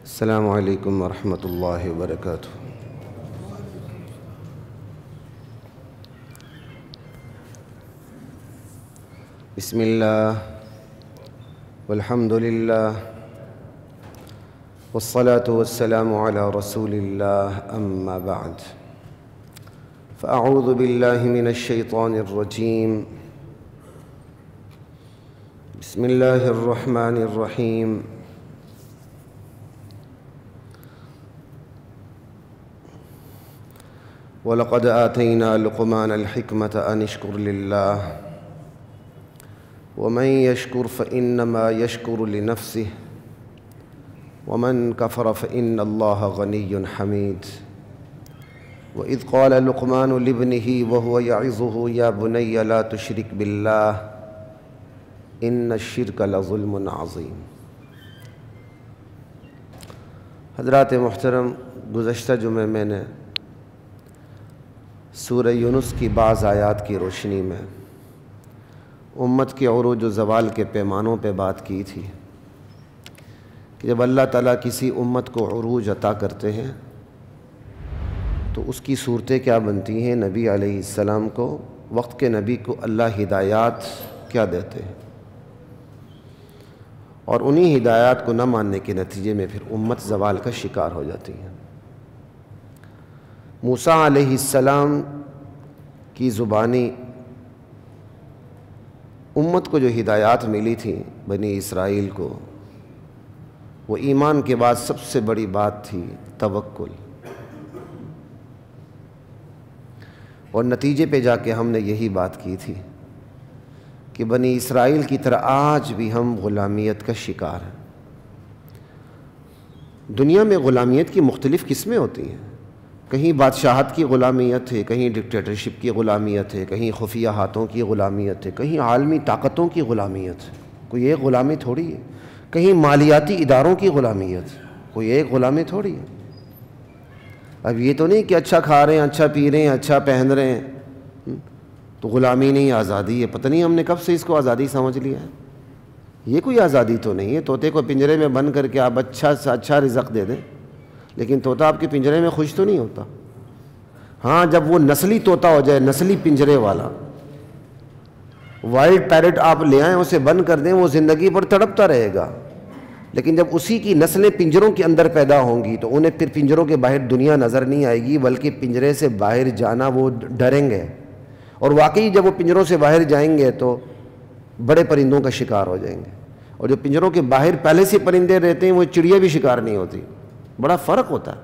السلام علیکم ورحمۃ اللہ وبرکاتہ۔ بسم اللہ والحمد للہ والصلاة والسلام علی رسول اللہ، اما بعد فاعوذ باللہ من الشیطان الرجیم، بسم اللہ الرحمن الرحیم۔ وَلَقَدْ آتَيْنَا لُقْمَانَ الْحِكْمَةَ أَنِ اشْكُرْ لِلَّهِ وَمَنْ يَشْكُرْ فَإِنَّمَا يَشْكُرُ لِنَفْسِهِ وَمَنْ كَفَرَ فَإِنَّ اللَّهَ غَنِيٌّ حَمِيدٌ۔ وَإِذْ قَالَ لُقْمَانُ لِابْنِهِ وَهُوَ يَعِظُهُ يَا بُنَيَّ لَا تُشْرِكْ بِاللَّهِ إِنَّ الشِّرْكَ لَظُلْمٌ عَظِيمٌ۔ حضرات محترم، گزشتہ جمعے میں نے سورہ یونس کی بعض آیات کی روشنی میں امت کے عروج و زوال کے پیمانوں پہ بات کی تھی کہ جب اللہ تعالیٰ کسی امت کو عروج عطا کرتے ہیں تو اس کی صورتیں کیا بنتی ہیں، نبی علیہ السلام کو، وقت کے نبی کو اللہ ہدایات کیا دیتے ہیں، اور انہی ہدایات کو نہ ماننے کے نتیجے میں پھر امت زوال کا شکار ہو جاتی ہے۔ موسیٰ علیہ السلام کی زبانی امت کو جو ہدایات ملی تھیں بنی اسرائیل کو، وہ ایمان کے بعد سب سے بڑی بات تھی توکل، اور نتیجے پہ جا کے ہم نے یہی بات کی تھی کہ بنی اسرائیل کی طرح آج بھی ہم غلامیت کا شکار ہیں۔ دنیا میں غلامیت کی مختلف قسمیں ہوتی ہیں، کہیں بادشاہت کی غلامیت ہے، کہیں ڈکٹیٹرشپ کی غلامیت ہے، کہیں خفیہ ہاتھوں کی غلامیت ہے، کہیں عالمی طاقتوں کی غلامیت ہے، کوئی ایک غلامی تھوڑی ہے، کہیں مالیاتی اداروں کی غلامیت، کوئی ایک غلامی تھوڑی ہے۔ اب یہ تو نہیں کہ اچھا کھا رہے ہیں، اچھا پی رہے ہیں، اچھا پہن رہے ہیں تو غلامی نہیں، آزادی ہے۔ پتہ نہیں ہم نے کب سے اس کو آزادی سمجھ لیا ہے۔ یہ کوئی آزادی تو نہیں ہے، طوطے کو پنجرے میں بند کر کے آپ اچھا سے اچھا رزق دے دیں، لیکن طوطا آپ کے پنجرے میں خوش تو نہیں ہوتا۔ ہاں، جب وہ نسلی طوطا ہو جائے، نسلی پنجرے والا، وائلڈ پیرٹ آپ لے آئیں، اسے بند کر دیں، وہ زندگی پر تڑپتا رہے گا، لیکن جب اسی کی نسلیں پنجروں کے اندر پیدا ہوں گی تو انہیں پھر پنجروں کے باہر دنیا نظر نہیں آئے گی، بلکہ پنجرے سے باہر جانا وہ ڈریں گے، اور واقعی جب وہ پنجروں سے باہر جائیں گے تو بڑے پرندوں کا شکار ہو جائیں گے، اور جو پنجروں کے باہر پہلے سے پرندے رہتے ہیں وہ چڑیا بھی شکار نہیں ہوتی۔ بڑا فرق ہوتا ہے،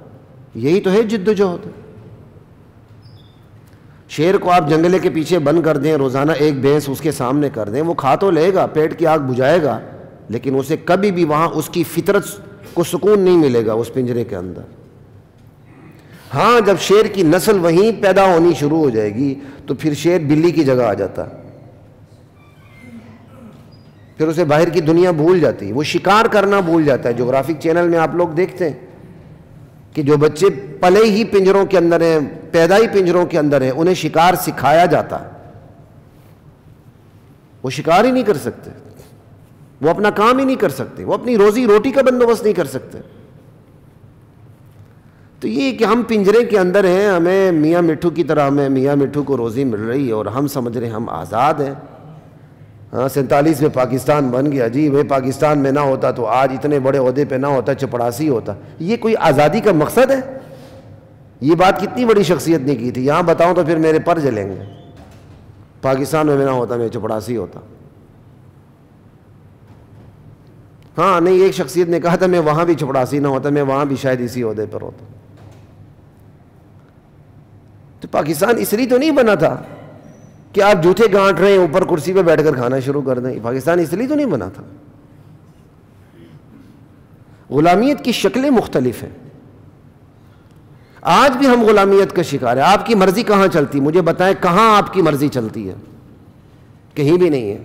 یہی تو ہے جد و جہد۔ شیر کو آپ جنگلے کے پیچھے بند کر دیں، روزانہ ایک بھینس اس کے سامنے کر دیں، وہ کھا تو لے گا، پیٹ کی آگ بجھائے گا، لیکن اسے کبھی بھی وہاں اس کی فطرت کو سکون نہیں ملے گا اس پنجرے کے اندر۔ ہاں، جب شیر کی نسل وہیں پیدا ہونی شروع ہو جائے گی تو پھر شیر بلی کی جگہ آ جاتا، پھر اسے باہر کی دنیا بھول جاتی، وہ شکار کرنا بھول جاتا ہے۔ جغرافک چینل میں آپ لوگ دیکھتے ہیں کہ جو بچے پلے ہی پنجروں کے اندر ہیں، پیدا ہی پنجروں کے اندر ہیں، انہیں شکار سکھایا جاتا ہے، وہ شکار ہی نہیں کر سکتے، وہ اپنا کام ہی نہیں کر سکتے، وہ اپنی روزی روٹی کا بندوبست نہیں کر سکتے۔ تو یہ کہ ہم پنجرے کے اندر ہیں، ہمیں میاں مٹھو کی طرح ہمیں میاں مٹھو کو روزی مل رہی ہے اور ہم سمجھ رہے ہیں ہم آزاد ہیں۔ ہاں، 47 میں پاکستان بن گیا جی، وہ پاکستان میں نہ ہوتا تو آج اتنے بڑے عہدے پہ نہ ہوتا، چپڑاسی ہوتا۔ یہ کوئی آزادی کا مقصد ہے؟ یہ بات کتنی بڑی شخصیت نے کی تھی، یہاں بتاؤں تو پھر میرے پر جلیں گے۔ پاکستان میں نہ ہوتا میں چپڑاسی ہوتا۔ ہاں نہیں، ایک شخصیت نے کہا تھا میں وہاں بھی چپڑاسی نہ ہوتا، میں وہاں بھی شاید اسی عہدے پر ہوتا۔ تو پاکستان اس لیے تو نہیں بنا تھا کہ آپ جوتے گانٹ رہے ہیں، اوپر کرسی پہ بیٹھ کر کھانا شروع کر دیں، پاکستان اس لیے تو نہیں بنا تھا۔ غلامیت کی شکلیں مختلف ہیں، آج بھی ہم غلامیت کا شکار ہیں۔ آپ کی مرضی کہاں چلتی؟ مجھے بتائیں کہاں آپ کی مرضی چلتی ہے؟ کہیں بھی نہیں ہے۔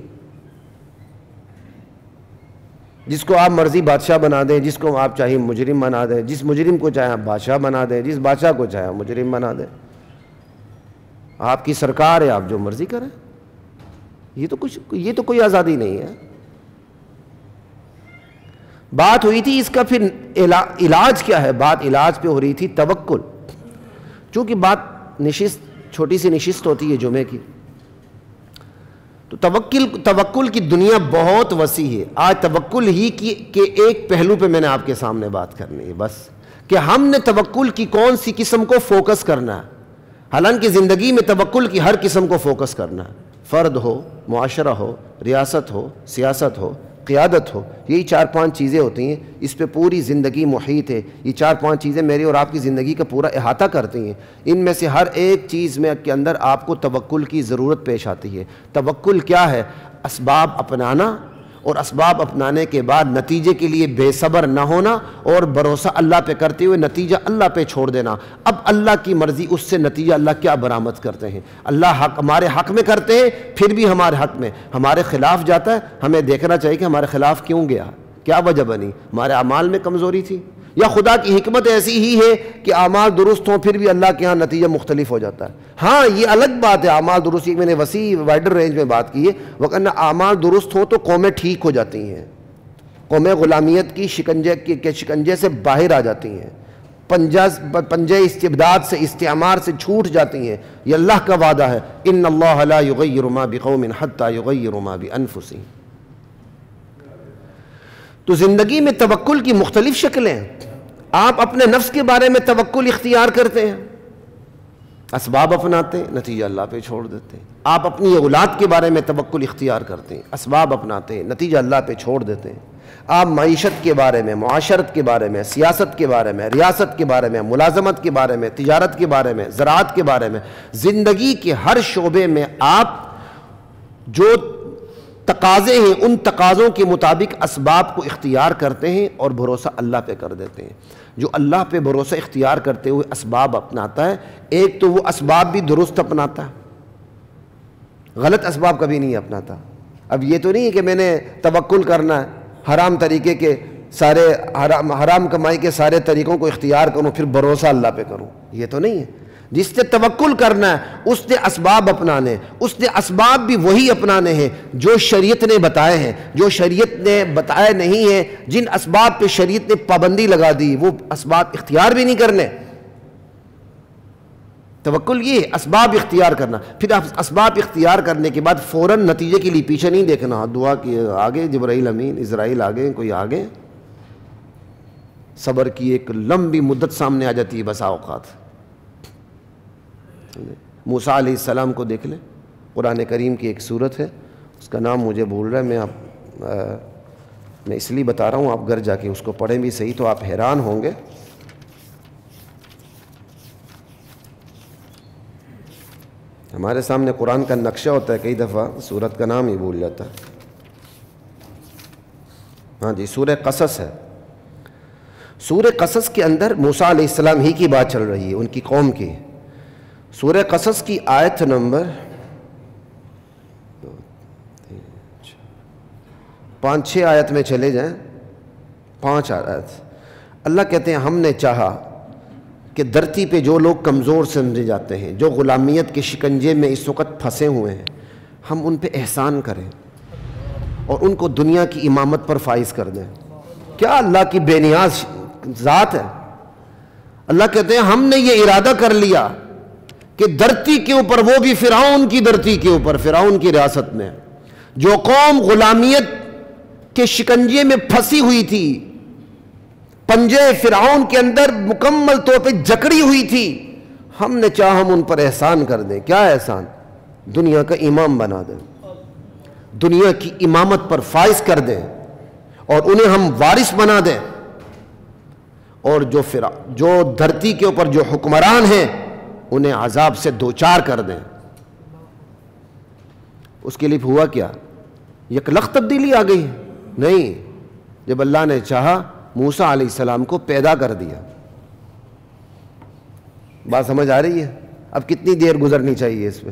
جس کو آپ مرضی بادشاہ بنا دیں، جس کو آپ چاہے مجرم بنا دیں، جس مجرم کو چاہے آپ بادشاہ بنا دیں، جس بادشاہ کو چاہے مجرم بنا دیں، آپ کی سرکار ہے، آپ جو مرضی کریں۔ یہ تو کوئی آزادی نہیں ہے۔ بات ہوئی تھی اس کا پھر علاج کیا ہے، بات علاج پہ ہو رہی تھی توکل. چونکہ بات نشست، چھوٹی سی نشست ہوتی ہے جمعے کی، تو توکل کی دنیا بہت وسیع ہے. آج توکل ہی کے ایک پہلو پہ میں نے آپ کے سامنے بات کرنی ہے بس، کہ ہم نے توکل کی کون سی قسم کو فوکس کرنا ہے. حالانکہ زندگی میں توکل کی ہر قسم کو فوکس کرنا ہے، فرد ہو، معاشرہ ہو، ریاست ہو، سیاست ہو، قیادت ہو. یہی 4-5 چیزیں ہوتی ہیں، اس پہ پوری زندگی محیط ہے. یہ 4-5 چیزیں میری اور آپ کی زندگی کا پورا احاطہ کرتی ہیں. ان میں سے ہر ایک چیز میں کے اندر آپ کو توکل کی ضرورت پیش آتی ہے. توکل کیا ہے؟ اسباب اپنانا، اور اسباب اپنانے کے بعد نتیجے کے لیے بے صبر نہ ہونا، اور بھروسہ اللہ پہ کرتے ہوئے نتیجہ اللہ پہ چھوڑ دینا. اب اللہ کی مرضی، اس سے نتیجہ اللہ کیا برآمد کرتے ہیں. اللہ حق ہمارے حق میں کرتے ہیں، پھر بھی ہمارے حق میں، ہمارے خلاف جاتا ہے. ہمیں دیکھنا چاہیے کہ ہمارے خلاف کیوں گیا، کیا وجہ بنی، ہمارے اعمال میں کمزوری تھی، یا خدا کی حکمت ایسی ہی ہے کہ اعمال درست ہوں پھر بھی اللہ کے ہاں نتیجہ مختلف ہو جاتا ہے. ہاں یہ الگ بات ہے، اعمال درست، میں نے وسیع وائڈر رینج میں بات کی ہے. وقت اعمال درست ہوں تو قومیں ٹھیک ہو جاتی ہیں، قومیں غلامیت کی شکنجے سے باہر آ جاتی ہیں، پنجے استبداد سے، استعمار سے چھوٹ جاتی ہیں. یہ اللہ کا وعدہ ہے، ان اللہ لا یغیر ما بقوم حتی یغیروا ما بانفسہم. تو زندگی میں توکل کی مختلف شکلیں ہیں. آپ اپنے نفس کے بارے میں توکل اختیار کرتے ہیں، اسباب اپناتے ہیں، نتیجہ اللہ پہ چھوڑ دیتے ہیں. آپ اپنی اولاد کے بارے میں توکل اختیار کرتے ہیں، اسباب اپناتے ہیں، نتیجہ اللہ پہ چھوڑ دیتے ہیں. آپ معیشت کے بارے میں، معاشرت کے بارے میں، سیاست کے بارے میں، ریاست کے بارے میں، ملازمت کے بارے میں، تجارت کے بارے میں، زراعت کے بارے میں، زندگی کے ہر شعبے میں آپ جو تقاضے ہیں ان تقاضوں کے مطابق اسباب کو اختیار کرتے ہیں اور بھروسہ اللہ پہ کر دیتے ہیں. جو اللہ پہ بھروسہ اختیار کرتے ہوئے اسباب اپناتا ہے، ایک تو وہ اسباب بھی درست اپناتا ہے، غلط اسباب کبھی نہیں اپناتا. اب یہ تو نہیں ہے کہ میں نے توکل کرنا ہے، حرام طریقے کے سارے حرام کمائی کے سارے طریقوں کو اختیار کروں پھر بھروسہ اللہ پہ کروں، یہ تو نہیں ہے. جس نے توکل کرنا ہے اس نے اسباب اپنانے، اس نے اسباب بھی وہی اپنانے ہیں جو شریعت نے بتائے ہیں. جو شریعت نے بتائے نہیں ہیں، جن اسباب پہ شریعت نے پابندی لگا دی، وہ اسباب اختیار بھی نہیں کرنے. توکل یہ اسباب اختیار کرنا. پھر اسباب اختیار کرنے کے بعد فوراً نتیجے کے لیے پیچھے نہیں دیکھنا. دعا کی آگے جبرائیل امین اسرائیل آگے، کوئی آگے، صبر کی ایک لمبی مدت سامنے آ جاتی ہے بسا اوقات. موسیٰ علیہ السلام کو دیکھ لیں، قرآن کریم کی ایک سورت ہے، اس کا نام مجھے بھول رہا ہے، میں اس لیے بتا رہا ہوں، آپ گھر جا کے اس کو پڑھیں بھی صحیح تو آپ حیران ہوں گے. ہمارے سامنے قرآن کا نقشہ ہوتا ہے، کئی دفعہ سورت کا نام ہی بھول جاتا ہے. ہاں جی، سورہ قصص ہے. سورہ قصص کے اندر موسیٰ علیہ السلام ہی کی بات چل رہی ہے، ان کی قوم کی. سورہ قصص کی آیت نمبر 5-6 آیت میں چلے جائیں، 5 آیت. اللہ کہتے ہیں ہم نے چاہا کہ دھرتی پہ جو لوگ کمزور سمجھے جاتے ہیں، جو غلامیت کے شکنجے میں اس وقت پھنسے ہوئے ہیں، ہم ان پہ احسان کریں اور ان کو دنیا کی امامت پر فائز کر دیں. کیا اللہ کی بے نیاز ذات ہے. اللہ کہتے ہیں ہم نے یہ ارادہ کر لیا کہ دھرتی کے اوپر، وہ بھی فرعون کی دھرتی کے اوپر، فرعون کی ریاست میں، جو قوم غلامیت کے شکنجے میں پھنسی ہوئی تھی، پنجے فرعون کے اندر مکمل طور پہ جکڑی ہوئی تھی، ہم نے چاہا ہم ان پر احسان کر دیں. کیا احسان؟ دنیا کا امام بنا دیں، دنیا کی امامت پر فائز کر دیں اور انہیں ہم وارث بنا دیں. اور جو دھرتی کے اوپر جو حکمران ہیں انہیں عذاب سے دوچار کر دیں. اس کے لیے ہوا کیا؟ یک لخت تبدیلی آ گئی؟ نہیں. جب اللہ نے چاہا موسیٰ علیہ السلام کو پیدا کر دیا. بات سمجھ آ رہی ہے؟ اب کتنی دیر گزرنی چاہیے اس پہ؟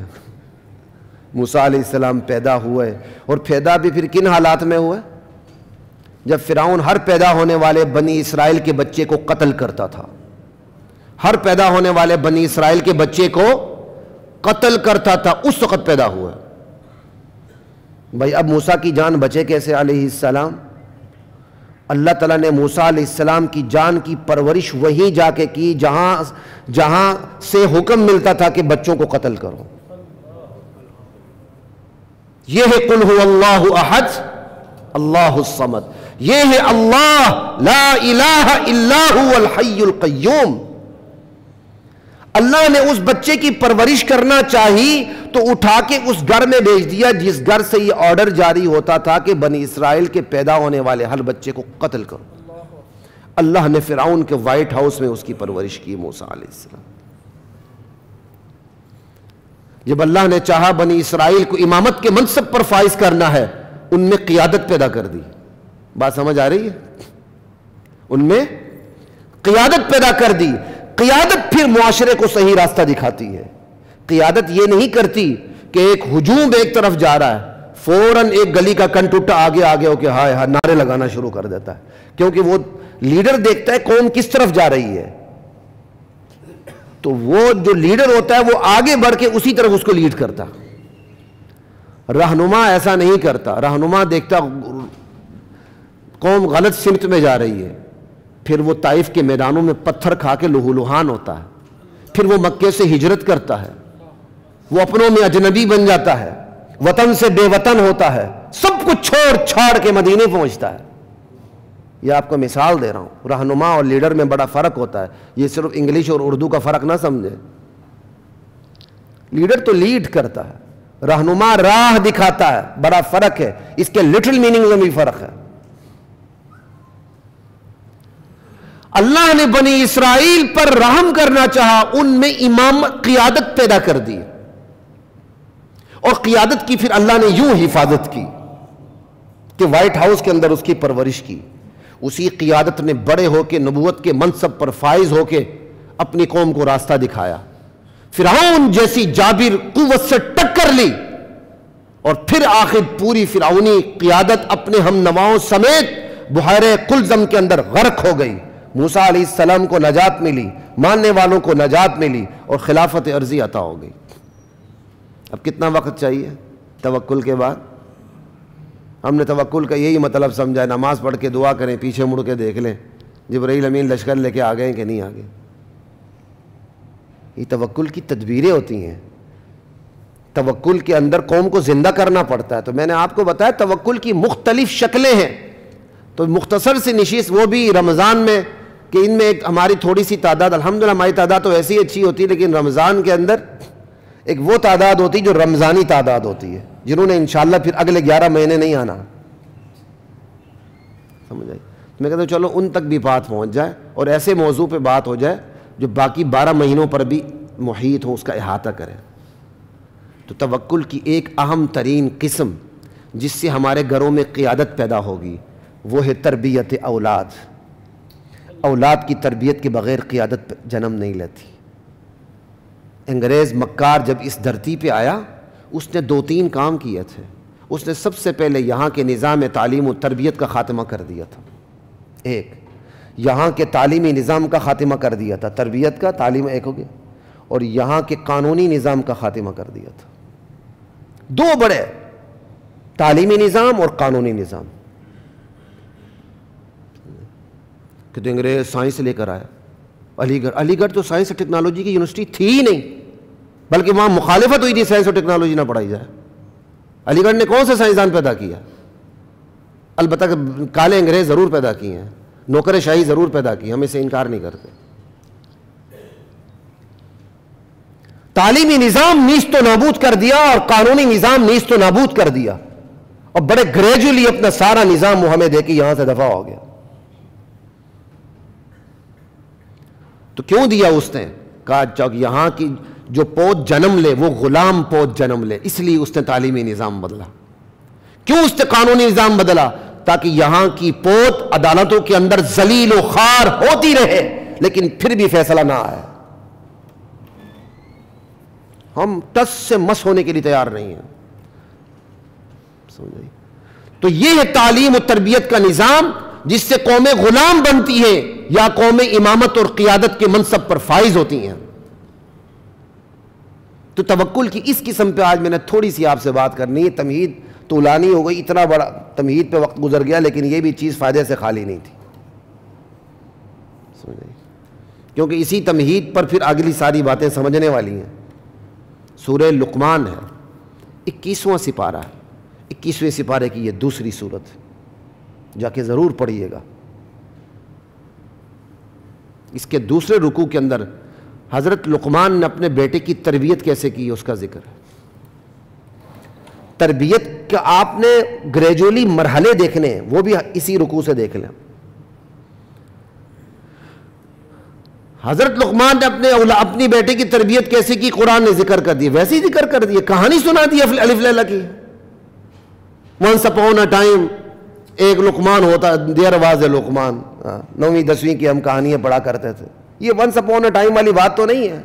موسیٰ علیہ السلام پیدا ہوئے، اور پیدا بھی پھر کن حالات میں ہوئے؟ جب فرعون ہر پیدا ہونے والے بنی اسرائیل کے بچے کو قتل کرتا تھا، ہر پیدا ہونے والے بنی اسرائیل کے بچے کو قتل کرتا تھا، اس وقت پیدا ہوا. بھائی اب موسیٰ کی جان بچے کیسے علیہ السلام؟ اللہ تعالیٰ نے موسیٰ علیہ السلام کی جان کی پرورش وہیں جا کے کی جہاں سے حکم ملتا تھا کہ بچوں کو قتل کرو. یہ ہے قل هو اللہ احد اللہ الصمد. یہ ہے اللہ لا الہ الا هو الحی القیوم. اللہ نے اس بچے کی پرورش کرنا چاہی تو اٹھا کے اس گھر میں بھیج دیا جس گھر سے یہ آرڈر جاری ہوتا تھا کہ بنی اسرائیل کے پیدا ہونے والے ہر بچے کو قتل کرو. اللہ نے فرعون کے وائٹ ہاؤس میں اس کی پرورش کی موسیٰ علیہ السلام. جب اللہ نے چاہا بنی اسرائیل کو امامت کے منصب پر فائز کرنا ہے ان میں قیادت پیدا کر دی. بات سمجھ آ رہی ہے؟ ان میں قیادت پیدا کر دی. قیادت پھر معاشرے کو صحیح راستہ دکھاتی ہے. قیادت یہ نہیں کرتی کہ ایک ہجوم ایک طرف جا رہا ہے فوراً ایک گلی کا کنٹوٹا آگے ہو کے ہائے ہائے نعرے لگانا شروع کر دیتا ہے, کیونکہ وہ لیڈر دیکھتا ہے قوم کس طرف جا رہی ہے, تو وہ جو لیڈر ہوتا ہے وہ آگے بڑھ کے اسی طرف اس کو لیڈ کرتا. رہنما ایسا نہیں کرتا. رہنما دیکھتا قوم غلط سمت میں جا رہی ہے, پھر وہ طائف کے میدانوں میں پتھر کھا کے لہولہان ہوتا ہے, پھر وہ مکے سے ہجرت کرتا ہے, وہ اپنوں میں اجنبی بن جاتا ہے, وطن سے بے وطن ہوتا ہے, سب کچھ چھوڑ چھاڑ کے مدینے پہنچتا ہے. یہ آپ کو مثال دے رہا ہوں. رہنما اور لیڈر میں بڑا فرق ہوتا ہے. یہ صرف انگلش اور اردو کا فرق نہ سمجھے. لیڈر تو لیڈ کرتا ہے, رہنما راہ دکھاتا ہے. بڑا فرق ہے. اس کے لٹل میننگ میں بھی فرق ہے. اللہ نے بنی اسرائیل پر رحم کرنا چاہا, ان میں امامت قیادت پیدا کر دی, اور قیادت کی پھر اللہ نے یوں حفاظت کی کہ وائٹ ہاؤس کے اندر اس کی پرورش کی. اسی قیادت نے بڑے ہو کے نبوت کے منصب پر فائز ہو کے اپنی قوم کو راستہ دکھایا. فرعون جیسی جابر قوت سے ٹکر لی, اور پھر آخر پوری فرعونی قیادت اپنے ہم نواؤں سمیت بحیرہ قلزم کے اندر غرق ہو گئی. موسیٰ علیہ السلام کو نجات ملی, ماننے والوں کو نجات ملی, اور خلافت عرضی عطا ہو گئی. اب کتنا وقت چاہیے توکل کے بعد؟ ہم نے توکل کا یہی مطلب سمجھا ہے, نماز پڑھ کے دعا کریں, پیچھے مڑ کے دیکھ لیں جبرائیل امین لشکر لے کے آ گئے کہ نہیں آ گئے. یہ توکل کی تدبیریں ہوتی ہیں. توکل کے اندر قوم کو زندہ کرنا پڑتا ہے. تو میں نے آپ کو بتایا توکل کی مختلف شکلیں ہیں. تو مختصر سی نشست وہ بھی رمضان میں, کہ ان میں ایک ہماری تھوڑی سی تعداد, الحمدللہ ہماری تعداد تو ایسی اچھی ہوتی ہے, لیکن رمضان کے اندر ایک وہ تعداد ہوتی ہے جو رمضانی تعداد ہوتی ہے, جنہوں نے انشاءاللہ پھر اگلے 11 مہینے نہیں آنا. سمجھ آئی؟ میں کہتا ہوں چلو ان تک بھی بات پہنچ جائے, اور ایسے موضوع پہ بات ہو جائے جو باقی 12 مہینوں پر بھی محیط ہو, اس کا احاطہ کرے. تو توکل کی ایک اہم ترین قسم جس سے ہمارے گھروں میں قیادت پیدا ہوگی وہ ہے تربیت اولاد. اولاد کی تربیت کے بغیر قیادت جنم نہیں لیتی. انگریز مکار جب اس دھرتی پہ آیا اس نے 2-3 کام کیے تھے. اس نے سب سے پہلے یہاں کے نظام تعلیم و تربیت کا خاتمہ کر دیا تھا. ایک یہاں کے تعلیمی نظام کا خاتمہ کر دیا تھا, تربیت کا, تعلیم ایک ہو گیا, اور یہاں کے قانونی نظام کا خاتمہ کر دیا تھا. 2 بڑے, تعلیمی نظام اور قانونی نظام. کہ تو انگریز سائنس لے کر آیا علی گڑھ تو سائنس اور ٹیکنالوجی کی یونیورسٹی تھی ہی نہیں, بلکہ وہاں مخالفت ہوئی تھی سائنس اور ٹیکنالوجی نہ پڑھائی جائے. علی گڑھ نے کون سے سائنسدان پیدا کیا؟ البتہ کالے انگریز ضرور پیدا کیے ہیں, نوکر شاہی ضرور پیدا کی, ہم اسے انکار نہیں کرتے. تعلیمی نظام نیست و نابود کر دیا اور قانونی نظام نیست و نابود کر دیا, اور بڑے گریجولی اپنا سارا نظام وہ ہمیں دے کے یہاں سے دفع ہو گیا. تو کیوں دیا اس نے؟ کہا یہاں کی جو پوت جنم لے وہ غلام پوت جنم لے, اس لیے اس نے تعلیمی نظام بدلا. کیوں اس نے قانونی نظام بدلا؟ تاکہ یہاں کی پوت عدالتوں کے اندر ذلیل و خوار ہوتی رہے لیکن پھر بھی فیصلہ نہ آئے. ہم ٹس سے مس ہونے کے لیے تیار نہیں ہیں. سمجھائیے؟ تو یہ ہے تعلیم و تربیت کا نظام جس سے قومیں غلام بنتی ہیں یا قومیں امامت اور قیادت کے منصب پر فائز ہوتی ہیں. تو توکل کی اس قسم پہ آج میں نے تھوڑی سی آپ سے بات کرنی ہے. تمہید طولانی ہو گئی, اتنا بڑا تمہید پہ وقت گزر گیا, لیکن یہ بھی چیز فائدے سے خالی نہیں تھی. کیونکہ اسی تمہید پر پھر اگلی ساری باتیں سمجھنے والی ہیں. سورہ لقمان ہے, 21واں سپارہ ہے, 21ویں سپارے کی یہ دوسری صورت ہے, جا کے ضرور پڑھیے گا. اس کے دوسرے رکوع کے اندر حضرت لقمان نے اپنے بیٹے کی تربیت کیسے کی اس کا ذکر ہے. تربیت کا آپ نے گریجولی مرحلے دیکھنے ہیں, وہ بھی اسی رکوع سے دیکھ لیں. حضرت لقمان نے اپنی بیٹے کی تربیت کیسے کی قرآن نے ذکر کر دی, ویسے ہی ذکر کر دی, کہانی سنا دی الف لیلہ کی. ونس اپون اے ٹائم ایک لقمان ہوتا, دیر واز اے لقمان. 9ویں 10ویں کی ہم کہانیاں پڑھا کرتے تھے. یہ ونس اپون اے ٹائم والی بات تو نہیں ہے.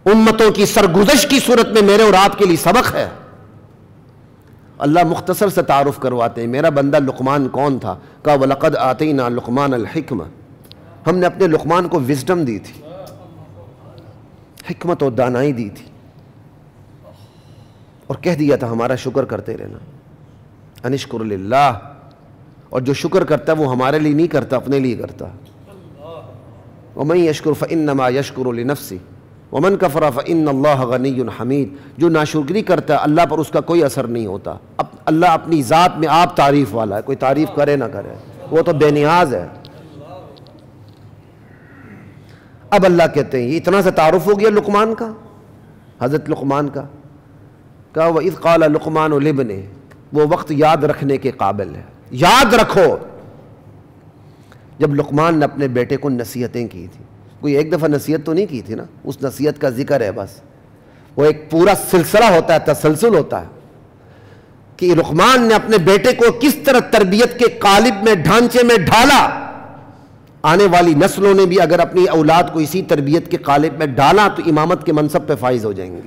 امتوں کی سرگزشت کی صورت میں میرے اور آپ کے لیے سبق ہے. اللہ مختصر سے تعارف کرواتے ہیں, میرا بندہ لقمان کون تھا. کہا وَلَقَدْ آتَيْنَا لُقْمَانَ الْحِكْمَةَ, ہم نے اپنے لقمان کو وزڈم دی تھی, حکمت و دانائی دی تھی, اور کہہ دیا تھا ہمارا شکر کرتے رہنا. انشکر للہ, اور جو شکر کرتا ہے وہ ہمارے لیے نہیں کرتا, اپنے لیے کرتا. وَمَن يَشْكُرْ فَإِنَّمَا يَشْكُرُ لِنَفْسِهِ وَمَن كَفَرَ فَإِنَّ اللَّهَ غَنِيٌّ حَمِيدٌ. جو ناشکری کرتا ہے اللہ پر اس کا کوئی اثر نہیں ہوتا. اللہ اپنی ذات میں آپ تعریف والا ہے, کوئی تعریف کرے نہ کرے, وہ تو بے نیاز ہے. اب اللہ کہتے ہیں یہ اتنا سا تعارف ہو گیا لقمان کا, حضرت لقمان کا. کہا وَإِذْ قَالَ لُقْمَانُ لِابْنِهِ, وہ وقت یاد رکھنے کے قابل ہے. یاد رکھو جب لقمان نے اپنے بیٹے کو نصیحتیں کی تھی. کوئی ایک دفعہ نصیحت تو نہیں کی تھی نا, اس نصیحت کا ذکر ہے بس. وہ ایک پورا سلسلہ ہوتا ہے, تسلسل ہوتا ہے کہ لقمان نے اپنے بیٹے کو کس طرح تربیت کے قالب میں, ڈھانچے میں ڈھالا. آنے والی نسلوں نے بھی اگر اپنی اولاد کو اسی تربیت کے قالب میں ڈالا تو امامت کے منصب پہ فائز ہو جائیں گے.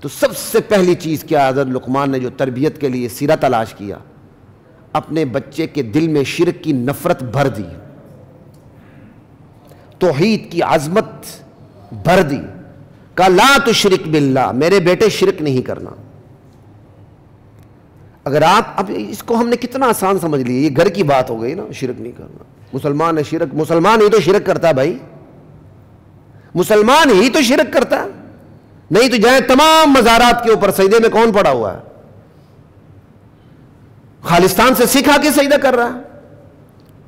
تو سب سے پہلی چیز کیا, حضرت لقمان نے جو تربیت کے لیے سیرہ تلاش کیا, اپنے بچے کے دل میں شرک کی نفرت بھر دی, توحید کی عظمت بھر دی. کہا لا تشرک باللہ, میرے بیٹے شرک نہیں کرنا. اگر آپ, اب اس کو ہم نے کتنا آسان سمجھ لیا, یہ گھر کی بات ہو گئی نا, شرک نہیں کرنا. مسلمان ہے شرک, مسلمان ہی تو شرک کرتا ہے بھائی, مسلمان ہی تو شرک کرتا ہے. نہیں تو جائیں تمام مزارات کے اوپر سجدے میں کون پڑا ہوا ہے؟ خالستان سے سکھ آ کے سجدہ کر رہا ہے,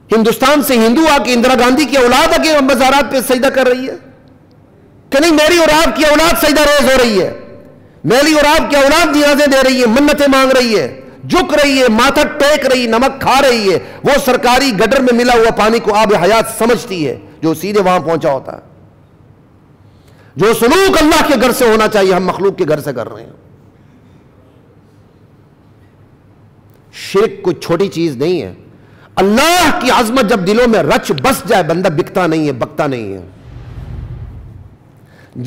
ہندوستان سے ہندو آ کے, اندرا گاندھی کی اولاد آ کے مزارات پہ سجدہ کر رہی ہے کہ نہیں میری اور آپ کی اولاد سجدہ ریز ہو رہی ہے, میری اور آپ کی اولاد نیازیں دے رہی ہے, منتیں مانگ رہی ہے, جھک رہی ہے, ماتھا ٹیک رہی, نمک کھا رہی ہے. وہ سرکاری گٹر میں ملا ہوا پانی کو آب حیات سمجھتی ہے جو سیدھے وہاں پہنچا ہوتا ہے. جو سلوک اللہ کے گھر سے ہونا چاہیے ہم مخلوق کے گھر سے کر رہے ہیں. شرک کوئی چھوٹی چیز نہیں ہے. اللہ کی عظمت جب دلوں میں رچ بس جائے, بندہ بکتا نہیں ہے, بکتا نہیں ہے.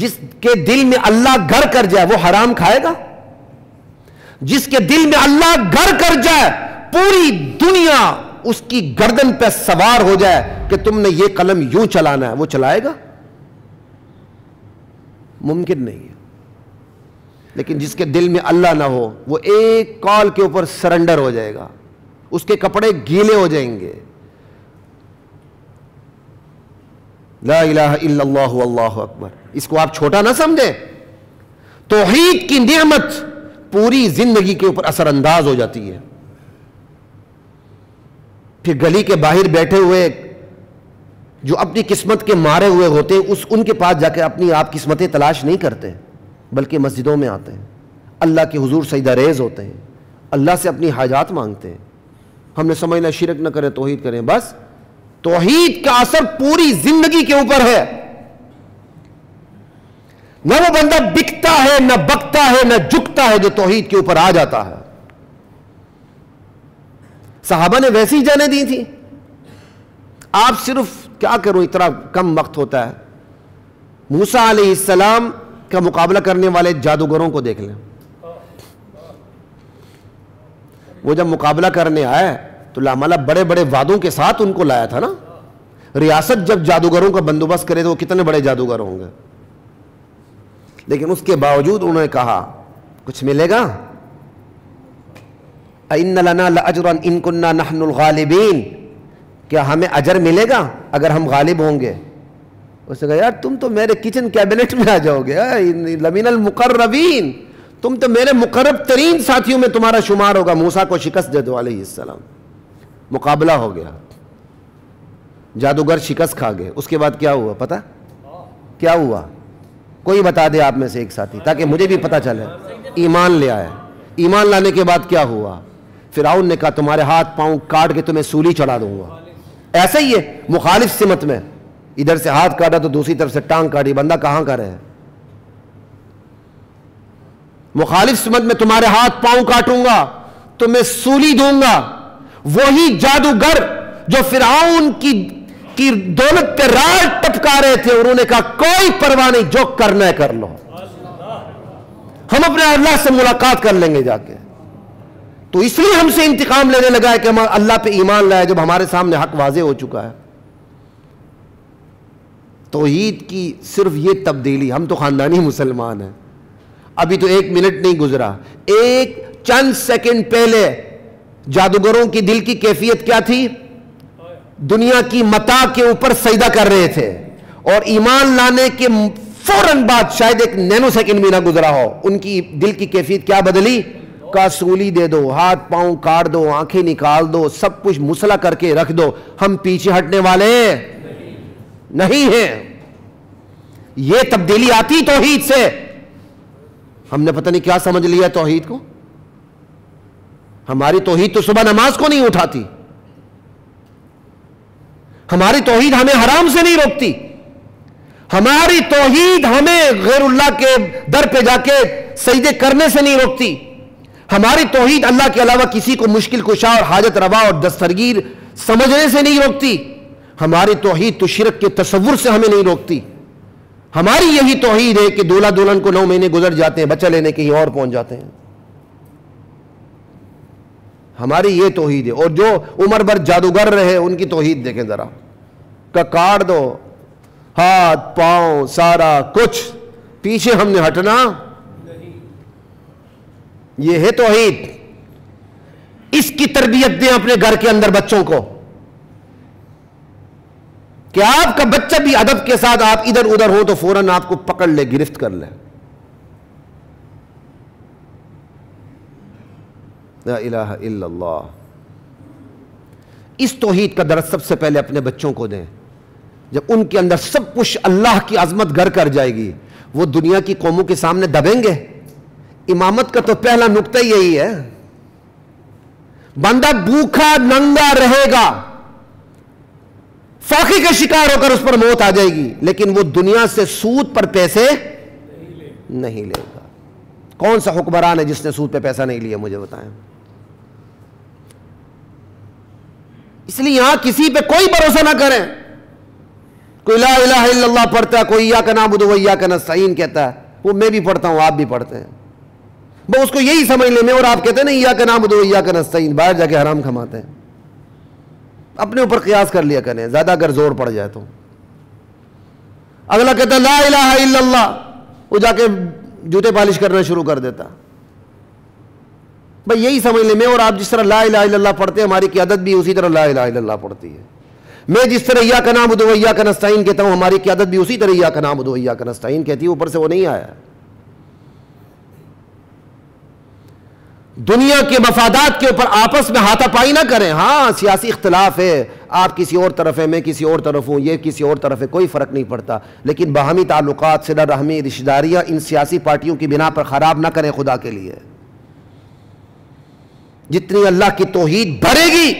جس کے دل میں اللہ گھر کر جائے وہ حرام کھائے گا. جس کے دل میں اللہ گھر کر جائے پوری دنیا اس کی گردن پہ سوار ہو جائے کہ تم نے یہ قلم یوں چلانا ہے, وہ چلائے گا؟ ممکن نہیں ہے. لیکن جس کے دل میں اللہ نہ ہو وہ ایک کال کے اوپر سرنڈر ہو جائے گا, اس کے کپڑے گیلے ہو جائیں گے. لا الہ الا اللہ واللہ اکبر, اس کو آپ چھوٹا نہ سمجھیں. توحید کی نعمت پوری زندگی کے اوپر اثر انداز ہو جاتی ہے. پھر گلی کے باہر بیٹھے ہوئے جو اپنی قسمت کے مارے ہوئے ہوتے ہیں, ان کے پاس جا کے اپنی آپ قسمتیں تلاش نہیں کرتے, بلکہ مسجدوں میں آتے ہیں, اللہ کے حضور سجدہ ریز ہوتے ہیں, اللہ سے اپنی حاجات مانگتے ہیں. ہم نے سمجھنا شرک نہ کریں, توحید کریں. بس توحید کا اثر پوری زندگی کے اوپر ہے. نہ وہ بندہ بکتا ہے, نہ بکتا ہے, نہ جھکتا ہے جو توحید کے اوپر آ جاتا ہے. صحابہ نے ویسی جانیں دی تھی. آپ صرف کیا کرو, اتنا کم وقت ہوتا ہے. موسیٰ علیہ السلام کا مقابلہ کرنے والے جادوگروں کو دیکھ لیں. وہ جب مقابلہ کرنے آئے تو لامالہ بڑے بڑے وعدوں کے ساتھ ان کو لایا تھا نا. ریاست جب جادوگروں کا بندوبست کرے تو وہ کتنے بڑے جادوگر ہوں گے. لیکن اس کے باوجود انہوں نے کہا کچھ ملے گا؟ اِنَّ لَنَا لَأَجْرًا إِن كُنَّا نَحْنُ الْغَالِبِينَ، کیا ہمیں اجر ملے گا اگر ہم غالب ہوں گے؟ اس نے کہا یار تم تو میرے کچن کیبنٹ میں آ جاؤ گے، لَمِنَ الْمُقَرَّبِينَ، تم تو میرے مقرب ترین ساتھیوں میں تمہارا شمار ہوگا، موسیٰ کو شکست دے دو علیہ السلام۔ مقابلہ ہو گیا، جادوگر شکست کھا گئے۔ اس کے بعد کیا ہوا پتہ؟ کیا ہوا؟ کوئی بتا دے آپ میں سے ایک ساتھی، تاکہ مجھے بھی پتہ چلے۔ ایمان لے آئے۔ ایمان لانے کے بعد کیا ہوا؟ فرعون نے کہا تمہارے ہاتھ پاؤں کاٹ کے تمہیں سولی چڑھا دوں گا۔ ایسا ہی ہے مخالف سمت میں، ادھر سے ہاتھ کاٹا تو دوسری طرف سے ٹانگ کاٹی، بندہ کہاں کا رہے؟ مخالف سمت میں تمہارے ہاتھ پاؤں کاٹوں گا، تمہیں سولی دوں گا۔ وہی جادوگر جو فرعون کی دولت پہ راڑ ٹپکا رہے تھے، انہوں نے کہا کوئی پرواہ نہیں، جو کرنا ہے کر لو، ہم اپنے اللہ سے ملاقات کر لیں گے جا کے۔ تو اس لیے ہم سے انتقام لینے لگا ہے کہ ہم اللہ پہ ایمان لائے جب ہمارے سامنے حق واضح ہو چکا ہے۔ توحید کی صرف یہ تبدیلی، ہم تو خاندانی مسلمان ہیں، ابھی تو 1 منٹ نہیں گزرا، ایک چند سیکنڈ پہلے جادوگروں کی دل کی کیفیت کیا تھی؟ دنیا کی متاع کے اوپر سجدہ کر رہے تھے، اور ایمان لانے کے فوراً بعد شاید 1 نینو سیکنڈ بھی نہ گزرا ہو، ان کی دل کی کیفیت کیا بدلی؟ کا سولی دے دو، ہاتھ پاؤں کاٹ دو، آنکھیں نکال دو، سب کچھ مسلح کر کے رکھ دو، ہم پیچھے ہٹنے والے نہیں ہیں۔ یہ تبدیلی آتی توحید سے۔ ہم نے پتہ نہیں کیا سمجھ لیا توحید کو۔ ہماری توحید تو صبح نماز کو نہیں اٹھاتی، ہماری توحید ہمیں حرام سے نہیں روکتی، ہماری توحید ہمیں غیر اللہ کے در پہ جا کے سجدے کرنے سے نہیں روکتی، ہماری توحید اللہ کے علاوہ کسی کو مشکل کشا اور حاجت روا اور دسترگیر سمجھنے سے نہیں روکتی، ہماری توحید تو شرک کے تصور سے ہمیں نہیں روکتی۔ ہماری یہی توحید ہے کہ دولہا دلہن کو 9 مہینے گزر جاتے ہیں، بچہ لینے کہیں اور پہنچ جاتے ہیں، ہماری یہ توحید ہے۔ اور جو عمر بھر جادوگر رہے ان کی توحید دیکھیں ذرا، کہ کاٹ دو ہاتھ پاؤں سارا کچھ، پیچھے ہم نے ہٹنا نہیں۔ یہ ہے توحید۔ اس کی تربیت دیں اپنے گھر کے اندر بچوں کو، کہ آپ کا بچہ بھی ادب کے ساتھ، آپ ادھر ادھر ہو تو فوراً آپ کو پکڑ لے، گرفت کر لے۔ لا الہ الا اللہ۔ اس توحید کا درس سب سے پہلے اپنے بچوں کو دیں۔ جب ان کے اندر سب کچھ اللہ کی عظمت گھر کر جائے گی، وہ دنیا کی قوموں کے سامنے دبیں گے۔ امامت کا تو پہلا نقطہ یہی ہے، بندہ بھوکا ننگا رہے گا، فاقے کا شکار ہو کر اس پر موت آ جائے گی، لیکن وہ دنیا سے سود پر پیسے نہیں لے گا۔ کون سا حکمران ہے جس نے سود پہ پیسہ نہیں لیا؟ مجھے بتائیں۔ اس لیے یہاں کسی پہ کوئی بھروسہ نہ کریں۔ کوئی لا الہ الا اللہ پڑھتا ہے، کوئی ایاک نعبد و ایاک نستعین کہتا ہے، وہ میں بھی پڑھتا ہوں، آپ بھی پڑھتے ہیں، وہ اس کو یہی سمجھ لیں، میں اور آپ کہتے ہیں نا ایاک نعبد و ایاک نستعین، باہر جا کے حرام کماتے ہیں۔ اپنے اوپر قیاس کر لیا کریں، زیادہ اگر زور پڑ جائے تو۔ اگلا کہتا ہے لا الہ الا اللہ، وہ جا کے جوتے پالش کرنا شروع کر دیتا۔ بھئی یہی سمجھ لیں، میں اور آپ جس طرح لا الہ الا اللہ پڑھتے ہیں، ہماری قیادت بھی اسی طرح لا الہ الا اللہ پڑھتی ہے۔ میں جس طرح ایاک نعبد و ایاک نستعین کہتا ہوں، ہماری قیادت بھی اسی طرح ایاک نعبد و ایاک نستعین کہتی ہے، اوپر سے وہ نہیں آیا۔ دنیا کے مفادات کے اوپر آپس میں ہاتھا پائی نہ کریں۔ ہاں سیاسی اختلاف ہے، آپ کسی اور طرف ہیں، میں کسی اور طرف ہوں، یہ کسی اور طرف ہے، کوئی فرق نہیں پڑتا، لیکن باہمی تعلقات، صلہ رحمی، رشتہ داریاں ان سیاسی پارٹیوں کی بنا پر خراب نہ کریں خدا کے لیے۔ جتنی اللہ کی توحید بڑھے گی،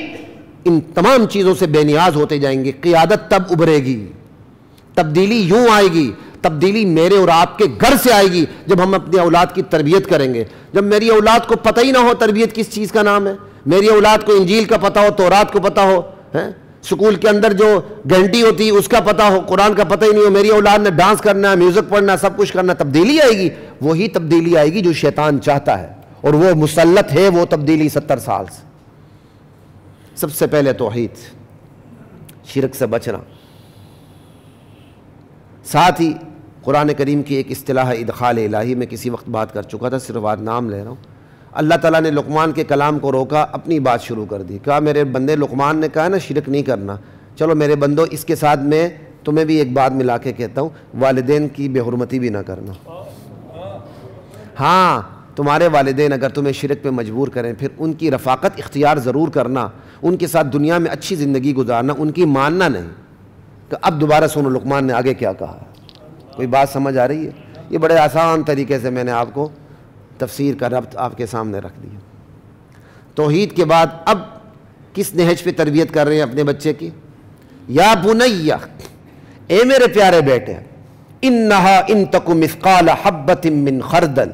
ان تمام چیزوں سے بے نیاز ہوتے جائیں گے، قیادت تب ابھرے گی، تبدیلی یوں آئے گی، تبدیلی میرے اور آپ کے گھر سے آئے گی جب ہم اپنی اولاد کی تربیت کریں گے۔ جب میری اولاد کو پتہ ہی نہ ہو تربیت کس چیز کا نام ہے، میری اولاد کو انجیل کا پتہ ہو، تورات کو پتہ ہو، سکول کے اندر جو گھنٹی ہوتی ہے اس کا پتہ ہو، قرآن کا پتہ ہی نہیں ہو، میری اولاد نے ڈانس کرنا ہے، میوزک پڑھنا ہے، سب کچھ کرنا ہے، تبدیلی آئے گی۔ وہی تبدیلی آئے گی جو شیطان چاہتا ہے، اور وہ مسلط ہے وہ تبدیلی 70 سال سے۔ سب سے پہلے توحید، شرک سے بچنا، ساتھ ہی قرآن کریم کی ایک اصطلاح ادخال الہی میں کسی وقت بات کر چکا تھا، صرف آج نام لے رہا ہوں۔ اللہ تعالیٰ نے لقمان کے کلام کو روکا، اپنی بات شروع کر دی، کہا میرے بندے، لقمان نے کہا نا شرک نہیں کرنا، چلو میرے بندو اس کے ساتھ میں تمہیں بھی ایک بات ملا کے کہتا ہوں، والدین کی بے حرمتی بھی نہ کرنا۔ ہاں تمہارے والدین اگر تمہیں شرک پہ مجبور کریں پھر ان کی رفاقت اختیار ضرور کرنا، ان کے ساتھ دنیا میں اچھی زندگی گزارنا، ان کی ماننا نہیں۔ کہ اب دوبارہ سنو لقمان نے آگے کیا کہا، کوئی بات سمجھ آ رہی ہے؟ یہ بڑے آسان طریقے سے میں نے آپ کو تفسیر کا ربط آپ کے سامنے رکھ دیا۔ توحید کے بعد اب کس نہج پہ تربیت کر رہے ہیں اپنے بچے کی؟ یا بنیہ، اے میرے پیارے بیٹے، انہا ان تک مثقال حبۃ من خردل،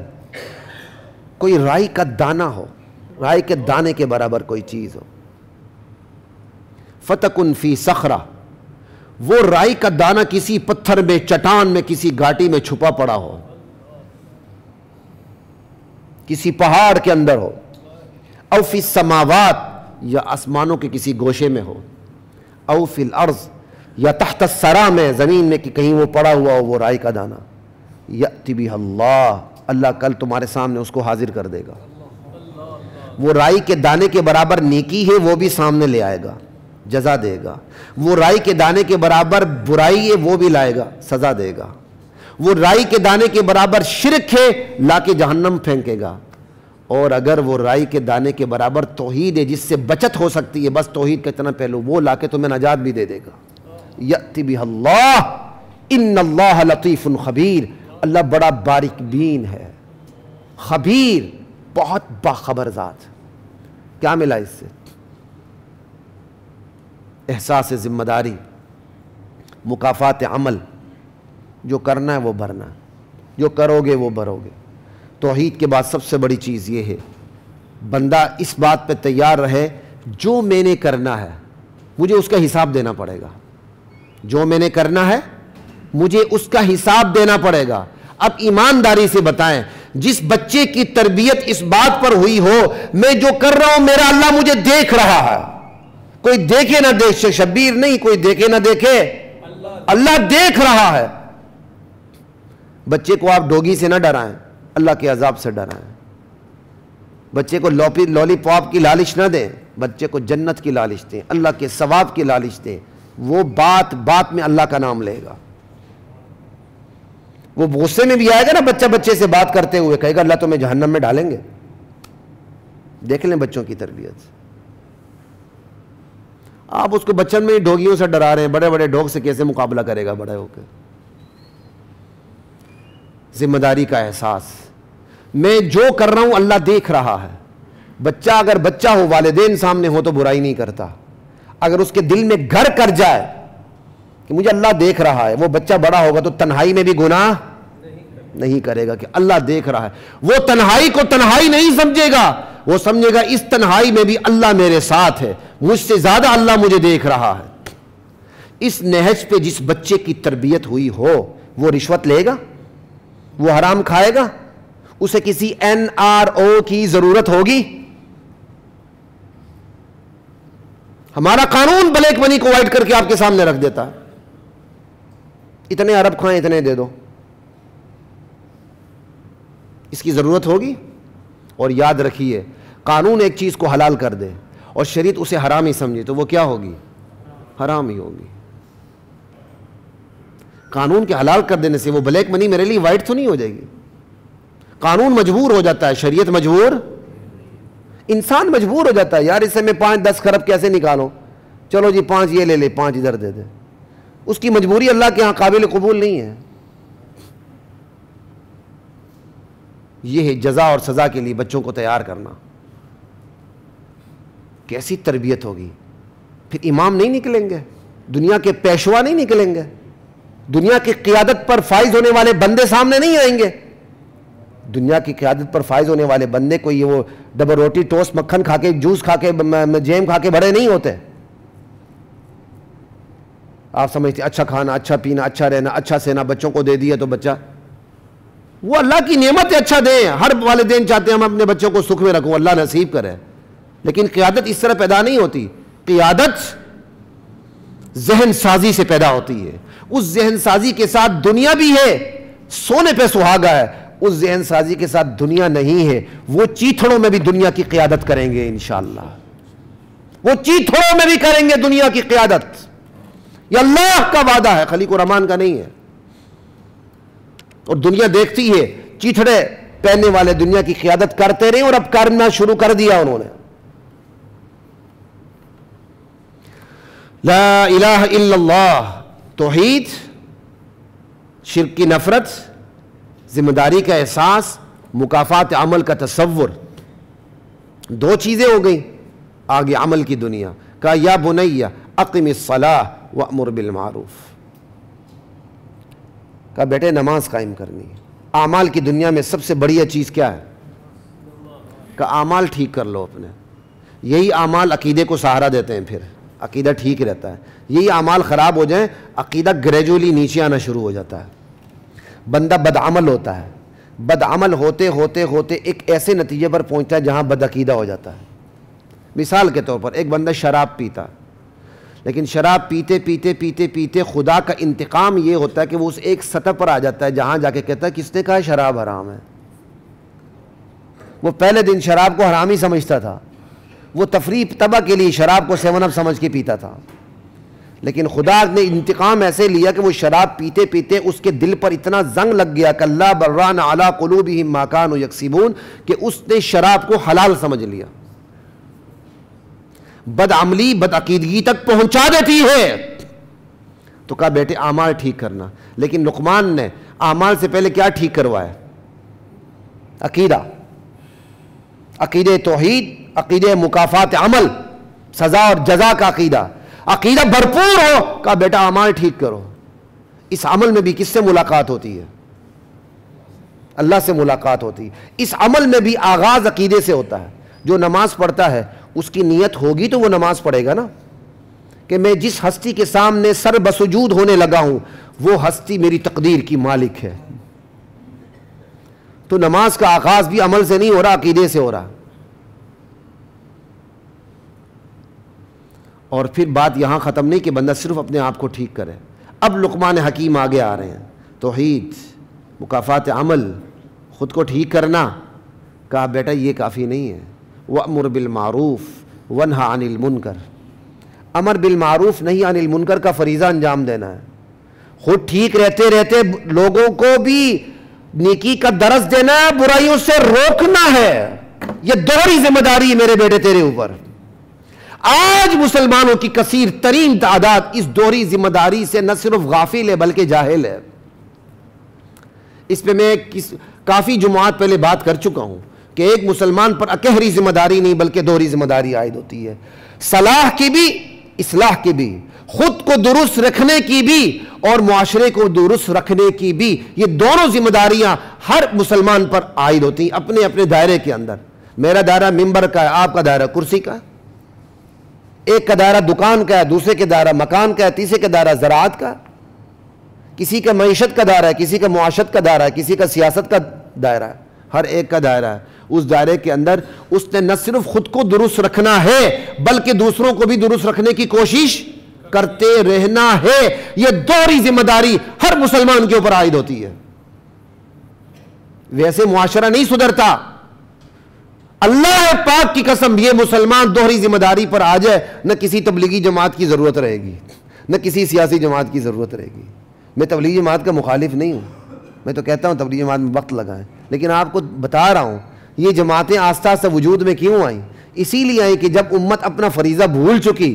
کوئی رائی کا دانہ ہو، رائی کے دانے کے برابر کوئی چیز ہو، فتکن فی صخرہ، وہ رائی کا دانہ کسی پتھر میں، چٹان میں، کسی گھاٹی میں چھپا پڑا ہو، کسی پہاڑ کے اندر ہو، او فی السماوات، یا آسمانوں کے کسی گوشے میں ہو، او فی الارض، یا تحت الثری میں، زمین میں کہ کہیں وہ پڑا ہوا ہو وہ رائی کا دانہ، یأتی بہ اللہ، اللہ کل تمہارے سامنے اس کو حاضر کر دے گا۔ وہ رائی کے دانے کے برابر نیکی ہے وہ بھی سامنے لے آئے گا، جزا دے گا۔ وہ رائی کے دانے کے برابر برائی ہے وہ بھی لائے گا، سزا دے گا۔ وہ رائی کے دانے کے برابر شرک ہے، لا کے جہنم پھینکے گا۔ اور اگر وہ رائی کے دانے کے برابر توحید ہے جس سے بچت ہو سکتی ہے، بس توحید کا اتنا پہلو، وہ لا کے تمہیں نجات بھی دے دے گا۔ یأتی بہ اللہ ان اللہ لطیف خبیر، اللہ بڑا باریک بین ہے، خبیر، بہت باخبر ذات۔ کیا ملا اس سے؟ احساس ذمہ داری، مکافات عمل، جو کرنا ہے وہ بھرنا ہے، جو کرو گے وہ بھرو گے۔ توحید کے بعد سب سے بڑی چیز یہ ہے بندہ اس بات پہ تیار رہے جو میں نے کرنا ہے مجھے اس کا حساب دینا پڑے گا، جو میں نے کرنا ہے مجھے اس کا حساب دینا پڑے گا۔ اب ایمانداری سے بتائیں، جس بچے کی تربیت اس بات پر ہوئی ہو میں جو کر رہا ہوں میرا اللہ مجھے دیکھ رہا ہے، کوئی دیکھے نہ دیکھے، شبیر نہیں، کوئی دیکھے نہ دیکھے، اللہ دیکھ رہا ہے۔ بچے کو آپ ڈوگی سے نہ ڈرائیں، اللہ کے عذاب سے ڈرائیں۔ بچے کو لولی پاپ کی لالچ نہ دیں، بچے کو جنت کی لالچ دیں، اللہ کے ثواب کی لالچ دیں۔ وہ بات بات میں اللہ کا نام لے گا۔ وہ غصے میں بھی آئے گا نا بچہ بچے سے بات کرتے ہوئے، کہے گا اللہ تمہیں جہنم میں ڈالیں گے۔ دیکھ لیں بچوں کی تربیت۔ آپ اس کو بچپن میں ہی ڈوگیوں سے ڈرا رہے ہیں، بڑے بڑے ڈوگ سے کیسے مقابلہ کرے گا بڑے ہو کے؟ ذمہ داری کا احساس، میں جو کر رہا ہوں اللہ دیکھ رہا ہے۔ بچہ اگر بچہ ہو، والدین سامنے ہو تو برائی نہیں کرتا، اگر اس کے دل میں گھر کر جائے کہ مجھے اللہ دیکھ رہا ہے، وہ بچہ بڑا ہوگا تو تنہائی میں بھی گناہ نہیں کرے گا کہ اللہ دیکھ رہا ہے۔ وہ تنہائی کو تنہائی نہیں سمجھے گا، وہ سمجھے گا اس تنہائی میں بھی اللہ میرے ساتھ ہے، مجھ سے زیادہ اللہ مجھے دیکھ رہا ہے۔ اس نہج پہ جس بچے کی تربیت ہوئی ہو وہ رشوت لے گا، وہ حرام کھائے گا، اسے کسی NRO کی ضرورت ہوگی؟ ہمارا قانون بلیک منی کو وائٹ کر کے آپ کے سامنے رکھ دیتا ہے، اتنے ارب کھائیں اتنے دے دو، اس کی ضرورت ہوگی؟ اور یاد رکھیے، قانون ایک چیز کو حلال کر دے اور شریعت اسے حرام ہی سمجھے تو وہ کیا ہوگی؟ حرام ہی ہوگی۔ قانون کے حلال کر دینے سے وہ بلیک منی میرے لیے وائٹ تو نہیں ہو جائے گی۔ قانون مجبور ہو جاتا ہے، شریعت مجبور، انسان مجبور ہو جاتا ہے، یار اس سے میں 5-10 خرب کیسے نکالوں، چلو جی 5 یہ لے لے، 5 ادھر دے دے۔ اس کی مجبوری اللہ کے ہاں قابل قبول نہیں ہے۔ یہ ہے جزا اور سزا کے لیے بچوں کو تیار کرنا۔ کیسی تربیت ہوگی؟ پھر امام نہیں نکلیں گے، دنیا کے پیشوا نہیں نکلیں گے، دنیا کی قیادت پر فائز ہونے والے بندے سامنے نہیں آئیں گے۔ دنیا کی قیادت پر فائز ہونے والے بندے کوئی وہ ڈبل روٹی ٹوسٹ مکھن کھا کے، جوس کھا کے، جیم کھا کے بڑے نہیں ہوتے۔ آپ سمجھتے اچھا کھانا، اچھا پینا، اچھا رہنا، اچھا سینا بچوں کو دے دیا تو بچہ، وہ اللہ کی نعمت ہے، اچھا دیں۔ ہر والدین چاہتے ہیں ہم اپنے بچوں کو سکھ میں رکھوں، اللہ نصیب کرے، لیکن قیادت اس طرح پیدا نہیں ہوتی۔ قیادت ذہن سازی سے پیدا ہوتی ہے، اس ذہن سازی کے ساتھ دنیا بھی ہے سونے پہ سہاگا ہے، اس ذہن سازی کے ساتھ دنیا نہیں ہے، وہ چیتھڑوں میں بھی دنیا کی قیادت کریں گے انشاءاللہ، وہ چیتھڑوں میں بھی کریں گے دنیا کی قیادت، یہ اللہ کا وعدہ ہے، خلیق الرحمان کا نہیں ہے۔ اور دنیا دیکھتی ہے چیتھڑے پہننے والے دنیا کی قیادت کرتے رہے، اور اب کرنا شروع کر دیا انہوں نے۔ لا الہ الا اللہ، توحید، شرک کی نفرت، ذمہ داری کا احساس، مکافات عمل کا تصور، دو چیزیں ہو گئیں۔ آگے عمل کی دنیا، کہا یا بنی اقم الصلاۃ وامر بالمعروف، کہا بیٹے نماز قائم کرنی ہے۔ اعمال کی دنیا میں سب سے بڑی چیز کیا ہے؟ کہا اعمال ٹھیک کر لو اپنے، یہی اعمال عقیدے کو سہارا دیتے ہیں، پھر عقیدہ ٹھیک رہتا ہے۔ یہی اعمال خراب ہو جائیں، عقیدہ گریجولی نیچے آنا شروع ہو جاتا ہے، بندہ بدعمل ہوتا ہے، بدعمل ہوتے ہوتے ہوتے ایک ایسے نتیجے پر پہنچتا ہے جہاں بدعقیدہ ہو جاتا ہے۔ مثال کے طور پر ایک بندہ شراب پیتا، لیکن شراب پیتے پیتے پیتے پیتے خدا کا انتقام یہ ہوتا ہے کہ وہ اس ایک سطح پر آ جاتا ہے جہاں جا کے کہتا ہے کس نے کہا شراب حرام ہے؟ وہ پہلے دن شراب کو حرام ہی سمجھتا تھا، وہ تفریح طبع کے لیے شراب کو 7 اپ سمجھ کے پیتا تھا، لیکن خدا نے انتقام ایسے لیا کہ وہ شراب پیتے پیتے اس کے دل پر اتنا زنگ لگ گیا کہ اللہ بران علی قلوبہم ما کانوا یکسبون، کہ اس نے شراب کو حلال سمجھ لیا۔ بدعملی بدعقیدگی تک پہنچا دیتی ہے۔ تو کہا بیٹے اعمال ٹھیک کرنا، لیکن لقمان نے اعمال سے پہلے کیا ٹھیک کروایا؟ عقیدہ، عقیدہ توحید، عقیدہ مکافات عمل، سزا اور جزا کا عقیدہ، عقیدہ بھرپور ہو۔ کہا بیٹا اعمال ٹھیک کرو۔ اس عمل میں بھی کس سے ملاقات ہوتی ہے؟ اللہ سے ملاقات ہوتی ہے۔ اس عمل میں بھی آغاز عقیدے سے ہوتا ہے۔ جو نماز پڑھتا ہے اس کی نیت ہوگی تو وہ نماز پڑھے گا نا، کہ میں جس ہستی کے سامنے سر بسجود ہونے لگا ہوں وہ ہستی میری تقدیر کی مالک ہے۔ تو نماز کا آغاز بھی عمل سے نہیں ہو رہا، عقیدے سے ہو رہا۔ اور پھر بات یہاں ختم نہیں کہ بندہ صرف اپنے آپ کو ٹھیک کرے، اب لقمان حکیم آگے آ رہے ہیں۔ توحید، مکافات عمل، خود کو ٹھیک کرنا۔ کہا بیٹا یہ کافی نہیں ہے، وَأْمُرْ بِالْمَعْرُوفِ وَانْهَ عَنِ الْمُنْكَرِ، امر بالمعروف نہیں عن المنکر کا فریضہ انجام دینا ہے۔ خود ٹھیک رہتے رہتے لوگوں کو بھی نیکی کا درس دینا ہے، برائیوں سے روکنا ہے۔ یہ دوہری ذمہ داری ہے میرے بیٹے تیرے اوپر۔ آج مسلمانوں کی کثیر ترین تعداد اس دوہری ذمہ داری سے نہ صرف غافل ہے بلکہ جاہل ہے۔ اس پہ میں کافی جمعات پہلے بات کر چکا ہوں کہ ایک مسلمان پر اکہری ذمہ داری نہیں بلکہ دوہری ذمہ داری عائد ہوتی ہے، صلاح کی بھی، اصلاح کی بھی، خود کو درست رکھنے کی بھی اور معاشرے کو درست رکھنے کی بھی۔ یہ دونوں ذمہ داریاں ہر مسلمان پر عائد ہوتی ہیں اپنے اپنے دائرے کے اندر۔ میرا دائرہ ممبر کا ہے، آپ کا دائرہ کرسی کا ہے، ایک کا دائرہ دکان کا ہے، دوسرے کا دائرہ مکان کا ہے، تیسرے کا دائرہ زراعت کا، کسی کا معیشت کا دائرہ ہے، کسی کا معاشت کا دائرہ ہے، کسی کا سیاست کا دائرہ ہے، ہر ایک کا دائرہ ہے۔ اس دائرے کے اندر اس نے نہ صرف خود کو درست رکھنا ہے بلکہ دوسروں کو بھی درست رکھنے کی کوشش کرتے رہنا ہے۔ یہ دوہری ذمہ داری ہر مسلمان کے اوپر عائد ہوتی ہے۔ ویسے معاشرہ نہیں سدھرتا۔ اللہ پاک کی قسم یہ مسلمان دوہری ذمہ داری پر آ جائے، نہ کسی تبلیغی جماعت کی ضرورت رہے گی، نہ کسی سیاسی جماعت کی ضرورت رہے گی۔ میں تبلیغی جماعت کا مخالف نہیں ہوں، میں تو کہتا ہوں تبلیغی جماعت میں وقت لگائیں، لیکن آپ کو بتا رہا ہوں یہ جماعتیں آہستہ آہستہ وجود میں کیوں آئیں؟ اسی لیے آئیں کہ جب امت اپنا فریضہ بھول چکی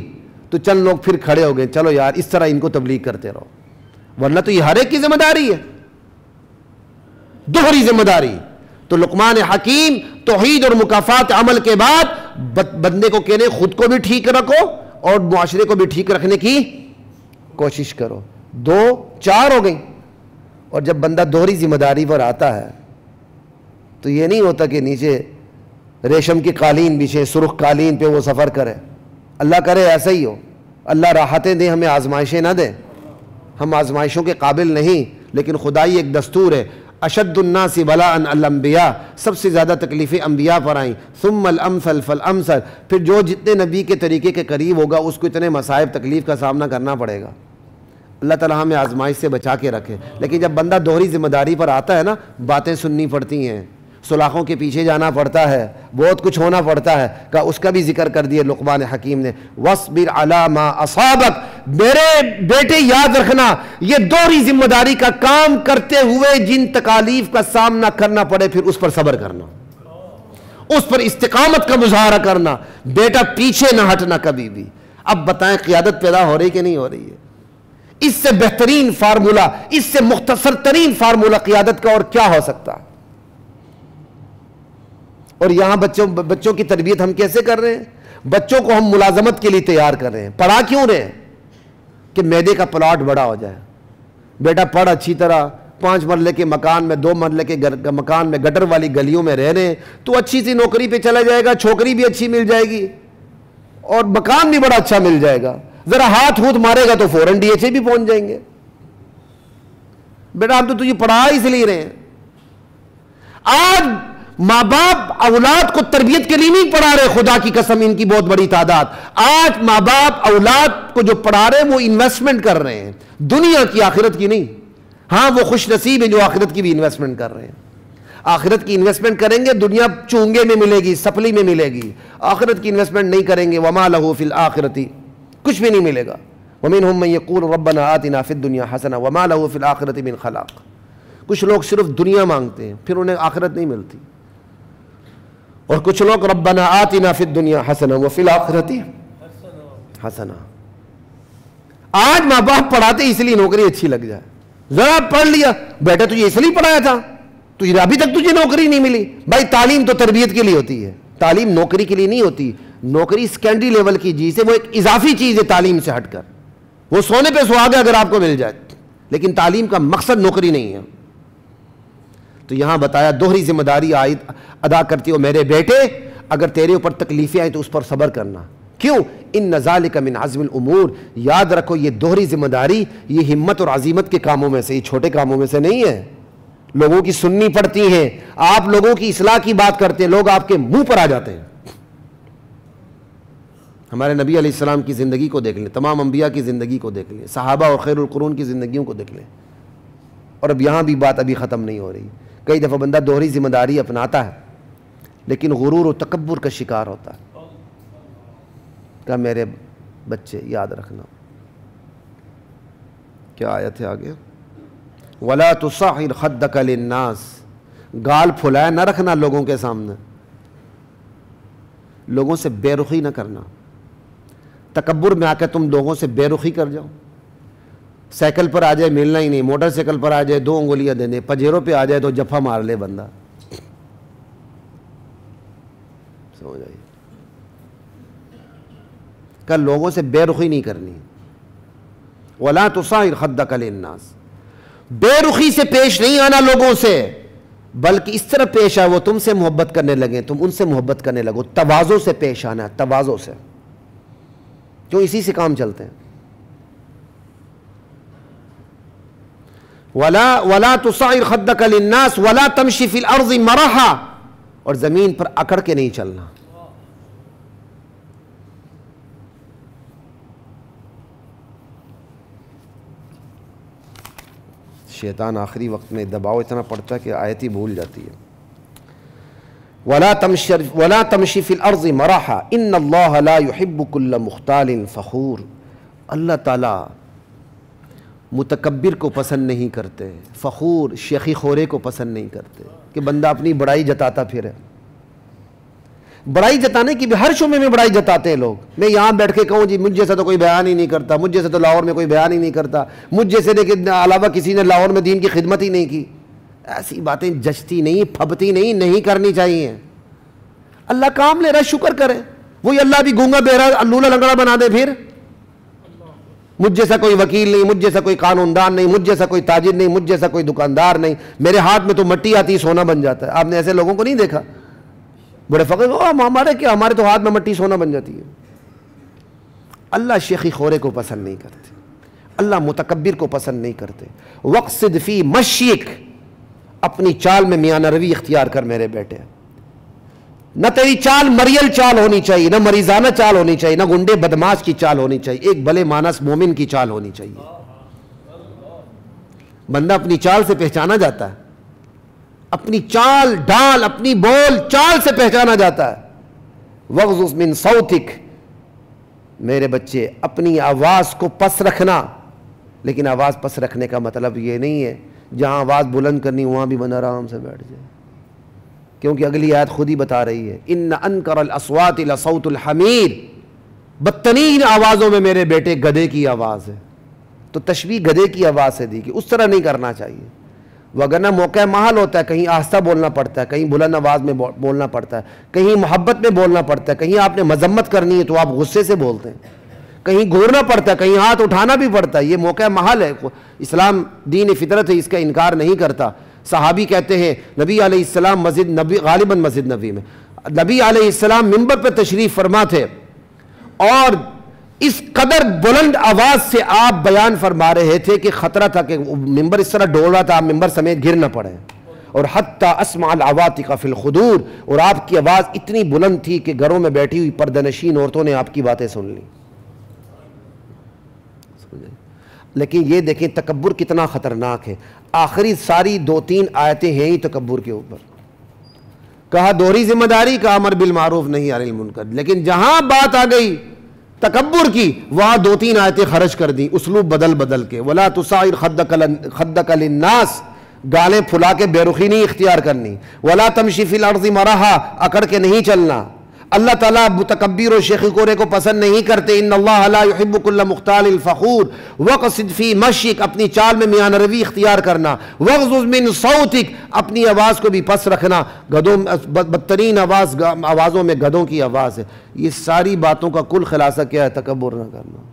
تو چند لوگ پھر کھڑے ہو گئے، چلو یار اس طرح ان کو تبلیغ کرتے رہو، ورنہ تو یہ ہر ایک کی ذمہ داری ہے، دوہری ذمہ داری۔ تو لقمان حکیم توحید اور مکافات عمل کے بعد بندے کو کہنے خود کو بھی ٹھیک رکھو اور معاشرے کو بھی ٹھیک رکھنے کی کوشش کرو۔ 2 4 ہو گئی۔ اور جب بندہ دوہری ذمہ داری پر آتا ہے تو یہ نہیں ہوتا کہ نیچے ریشم کی قالین بچھے، سرخ قالین پہ وہ سفر کرے۔ اللہ کرے ایسا ہی ہو، اللہ راحتیں دے، ہمیں آزمائشیں نہ دے، ہم آزمائشوں کے قابل نہیں، لیکن خدائی ایک دستور ہے۔ اشد الناس بلاء الانبیاء، سب سے زیادہ تکلیفیں انبیاء پر آئیں، ثم الامثل فالامثل، پھر جو جتنے نبی کے طریقے کے قریب ہوگا اس کو اتنے مصائب تکلیف کا سامنا کرنا پڑے گا۔ اللہ تعالیٰ ہمیں آزمائش سے بچا کے رکھے. لیکن جب بندہ دوہری ذمہ داری پر آتا ہے نا, باتیں سننی پڑتی ہیں, سلاخوں کے پیچھے جانا پڑتا ہے, بہت کچھ ہونا پڑتا ہے. کہ اس کا بھی ذکر کر دیا لقمان حکیم نے, وَاصْبِرْ عَلَىٰ مَا أَصَابَكَ, میرے بیٹے یاد رکھنا یہ دوہری ذمہ داری کا کام کرتے ہوئے جن تکالیف کا سامنا کرنا پڑے پھر اس پر صبر کرنا, اس پر استقامت کا مظاہرہ کرنا, بیٹا پیچھے نہ ہٹنا کبھی بھی. اب بتائیں قیادت پیدا ہو رہی کہ نہیں ہو رہی ہے؟ اس سے بہترین فارمولہ, اس سے مختصر ترین فارمولہ قیادت کا اور کیا ہو سکتا. اور یہاں بچوں کی تربیت ہم کیسے کر رہے ہیں؟ بچوں کو ہم ملازمت کے لیے تیار کر رہے ہیں. پڑھا کیوں رہے ہیں؟ کہ معدے کا پلاٹ بڑا ہو جائے. بیٹا پڑھ اچھی طرح, 5 مرلے کے مکان میں 2 مرلے کے مکان میں گٹر والی گلیوں میں رہ رہے ہیں تو اچھی سی نوکری پہ چلا جائے گا, چھوکری بھی اچھی مل جائے گی اور مکان بھی بڑا اچھا مل جائے گا. ذرا ہاتھ مارے گا تو فوراً DHA بھی پہنچ جائیں گے. بیٹا ہم تو تجھے پڑھا اس لیے رہے ہیں. آج ماں باپ اولاد کو تربیت کے لیے نہیں پڑھا رہے, خدا کی قسم ان کی بہت بڑی تعداد. آج ماں باپ اولاد کو جو پڑھا رہے وہ انویسٹمنٹ کر رہے ہیں, دنیا کی, آخرت کی نہیں. ہاں وہ خوش نصیب ہیں جو آخرت کی بھی انویسٹمنٹ کر رہے ہیں. آخرت کی انویسٹمنٹ کریں گے دنیا چونگے میں ملے گی, سپلی میں ملے گی. آخرت کی انویسٹمنٹ نہیں کریں گے وما لہ فی الآخرۃ, کچھ بھی نہیں ملے گا. ومنہم من یقول ربنا آتنا فی الدنیا حسنہ وما لہ فی الآخرۃ من خلاق. کچھ لوگ صرف دنیا مانگتے ہیں پھر انہیں آخرت نہیں ملتی, اور کچھ لوگ ربنا آتنا فی الدنیا حسنہ وفی الآخرۃ حسنہ. آج ماں باپ پڑھاتے اس لیے نوکری اچھی لگ جائے. ذرا پڑھ لیا بیٹا, تجھے اس لیے پڑھایا تھا, تجھے ابھی تک تجھے نوکری نہیں ملی. بھائی تعلیم تو تربیت کے لیے ہوتی ہے, تعلیم نوکری کے لیے نہیں ہوتی. نوکری سیکنڈری لیول کی چیز ہے, وہ ایک اضافی چیز ہے تعلیم سے ہٹ کر. وہ سونے پہ سہاگا اگر آپ کو مل جائے, لیکن تعلیم کا مقصد نوکری نہیں ہے. تو یہاں بتایا دوہری ذمہ داری ادا کرتی ہو میرے بیٹے, اگر تیرے اوپر تکلیفیں آئیں تو اس پر صبر کرنا. کیوں؟ ان ذالک من عزم الامور. یاد رکھو یہ دوہری ذمہ داری یہ ہمت اور عزیمت کے کاموں میں سے, یہ چھوٹے کاموں میں سے نہیں ہے. لوگوں کی سننی پڑتی ہیں, آپ لوگوں کی اصلاح کی بات کرتے ہیں, لوگ آپ کے منہ پر آ جاتے ہیں. ہمارے نبی علیہ السلام کی زندگی کو دیکھ لیں, تمام انبیاء کی زندگی کو دیکھ لیں, صحابہ اور خیر القرون کی زندگیوں کو دیکھ لیں, اور اب یہاں بھی بات ابھی ختم نہیں ہو رہی. کئی دفعہ بندہ دوہری ذمہ داری اپناتا ہے لیکن غرور و تکبر کا شکار ہوتا ہے. کہ میرے بچے یاد رکھنا, کیا آیت ہے آگے, وَلَا تُصَعِّرْ خَدَّكَ لِلنَّاسِ, گال پھلائے نہ رکھنا لوگوں کے سامنے, لوگوں سے بے رخی نہ کرنا. تکبر میں آ کے تم لوگوں سے بے رخی کر جاؤ. سائیکل پر آ جائے ملنا ہی نہیں, موٹر سائیکل پر آ جائے 2 انگلیاں دینے, پجیروں پہ آ جائے تو جفا مار لے بندہ. سمجھ آئی کہ لوگوں سے بے رخی نہیں کرنی. وَلَا تُصَعِّرْ خَدَّكَ لِلنَّاسِ, بے رخی سے پیش نہیں آنا لوگوں سے, بلکہ اس طرح پیش آئے وہ تم سے محبت کرنے لگیں, تم ان سے محبت کرنے لگو. تواضع سے پیش آنا ہے, تواضع سے, کیوں اسی سے کام چلتے ہیں. وَلَا تُصَعِّرْ خَدَّكَ لِلنَّاسِ وَلَا تَمْشِ فِي الْأَرْضِ مَرَحًا, اور زمین پر اکڑ کے نہیں چلنا. شیطان آخری وقت میں دباؤ اتنا پڑتا ہے کہ آیت ہی بھول جاتی ہے. وَلَا تَمْشِ فِي الْأَرْضِ مَرَحًا إِنَّ اللَّهَ لَا يُحِبُّ كُلَّ مُخْتَالٍ فَخُورٍ. اللہ تعالیٰ متکبر کو پسند نہیں کرتے, فخور شیخی خورے کو پسند نہیں کرتے, کہ بندہ اپنی بڑائی جتاتا پھرے. بڑائی جتانے کی بھی ہر شعبے میں بڑائی جتاتے ہیں لوگ. میں یہاں بیٹھ کے کہوں جی مجھ جیسا تو کوئی بیان ہی نہیں کرتا, مجھ جیسا تو لاہور میں کوئی بیان ہی نہیں کرتا, مجھ جیسے کے علاوہ کسی نے لاہور میں دین کی خدمت ہی نہیں کی. ایسی باتیں جچتی نہیں, پھبتی نہیں, نہیں کرنی چاہیے. اللہ کام لے رہا, شکر کرے. وہی اللہ بھی گونگا بہرا لولا لنگڑا بنا دے پھر. مجھ جیسا کوئی وکیل نہیں, مجھ جیسا کوئی قانوندان نہیں, مجھ جیسا کوئی تاجر نہیں, مجھ جیسا کوئی دکاندار نہیں. میرے ہاتھ میں تو مٹی آتی سونا بن جاتا ہے. آپ نے ایسے لوگوں کو نہیں دیکھا؟ بڑے فخر, ہمارے کیا, ہمارے تو ہاتھ میں مٹی سونا بن جاتی ہے. اللہ شیخی خورے کو پسند نہیں کرتے, اللہ متکبر کو پسند نہیں کرتے. وقصد فی مشیک, اپنی چال میں میانہ روی اختیار کر میرے بیٹے. نہ تیری چال مریل چال ہونی چاہیے, نہ مریضانہ چال ہونی چاہیے, نہ گنڈے بدماش کی چال ہونی چاہیے, ایک بھلے مانس مومن کی چال ہونی چاہیے. بندہ اپنی چال سے پہچانا جاتا ہے، اپنی چال ڈال، اپنی بول چال سے پہچانا جاتا ہے۔ وغضض من صوتک، میرے بچے اپنی آواز کو پس رکھنا، لیکن آواز پس رکھنے کا مطلب یہ نہیں ہے جہاں آواز بلند کرنی وہاں بھی بندہ آرام سے بیٹھ جائے، کیونکہ اگلی آیت خود ہی بتا رہی ہے ان انکر الاصوات لصوت الحمیر، بدترین آوازوں میں میرے بیٹے گدھے کی آواز ہے۔ تو تشبیہ گدھے کی آواز سے دی کہ اس طرح نہیں کرنا چاہیے، وگرنہ موقع محل ہوتا ہے، کہیں آہستہ بولنا پڑتا ہے، کہیں بلند آواز میں بولنا پڑتا ہے، کہیں محبت میں بولنا پڑتا ہے، کہیں آپ نے مذمت کرنی ہے تو آپ غصے سے بولتے ہیں، کہیں گھورنا پڑتا ہے، کہیں ہاتھ اٹھانا بھی پڑتا ہے۔ یہ موقع محل ہے، اسلام دین فطرت ہے، اس کا انکار نہیں کرتا۔ صحابی کہتے ہیں نبی علیہ السلام غالباً مسجد نبی میں نبی علیہ السلام منبر پر تشریف فرما تھے، اور اس قدر بلند آواز سے آپ بیان فرما رہے تھے کہ خطرہ تھا کہ منبر اس طرح ڈول رہا تھا آپ منبر سمیت گر نہ پڑے، اور حتی اسمع العواتق فی الخدور، اور آپ کی آواز اتنی بلند تھی کہ گھروں میں بیٹھی ہوئی پردہ نشین عورتوں نے آپ کی باتیں سن لی۔ لیکن یہ دیکھیں تکبر کتنا خطرناک ہے۔ آخری ساری 2-3 آیتیں ہیں ہی تکبر کے اوپر، کہا دوہری ذمہ داری کا امر بالمعروف نہیں عن المنکر، لیکن جہاں بات آ گئی تکبر کی وہاں 2-3 آیتیں خرچ کر دی، اسلوب بدل کے۔ ولا تصعر خدک للناس، گالیں پھلا کے بے رخی نہیں اختیار کرنی۔ ولا تمشی فی الارض مرحا، اکڑ کے نہیں چلنا۔ اللہ تعالیٰ متکبر و شیخی کورے کو پسند نہیں کرتے۔ ان اللہ لا يحب كل مختال فخور، وقصد فی مشیک، اپنی چال میں میانہ روی اختیار کرنا۔ وغضض من صوتک، اپنی آواز کو بھی پس رکھنا۔ گدھوں بدترین آوازوں میں گدھوں کی آواز ہے۔ یہ ساری باتوں کا کل خلاصہ کیا ہے؟ تکبر نہ کرنا۔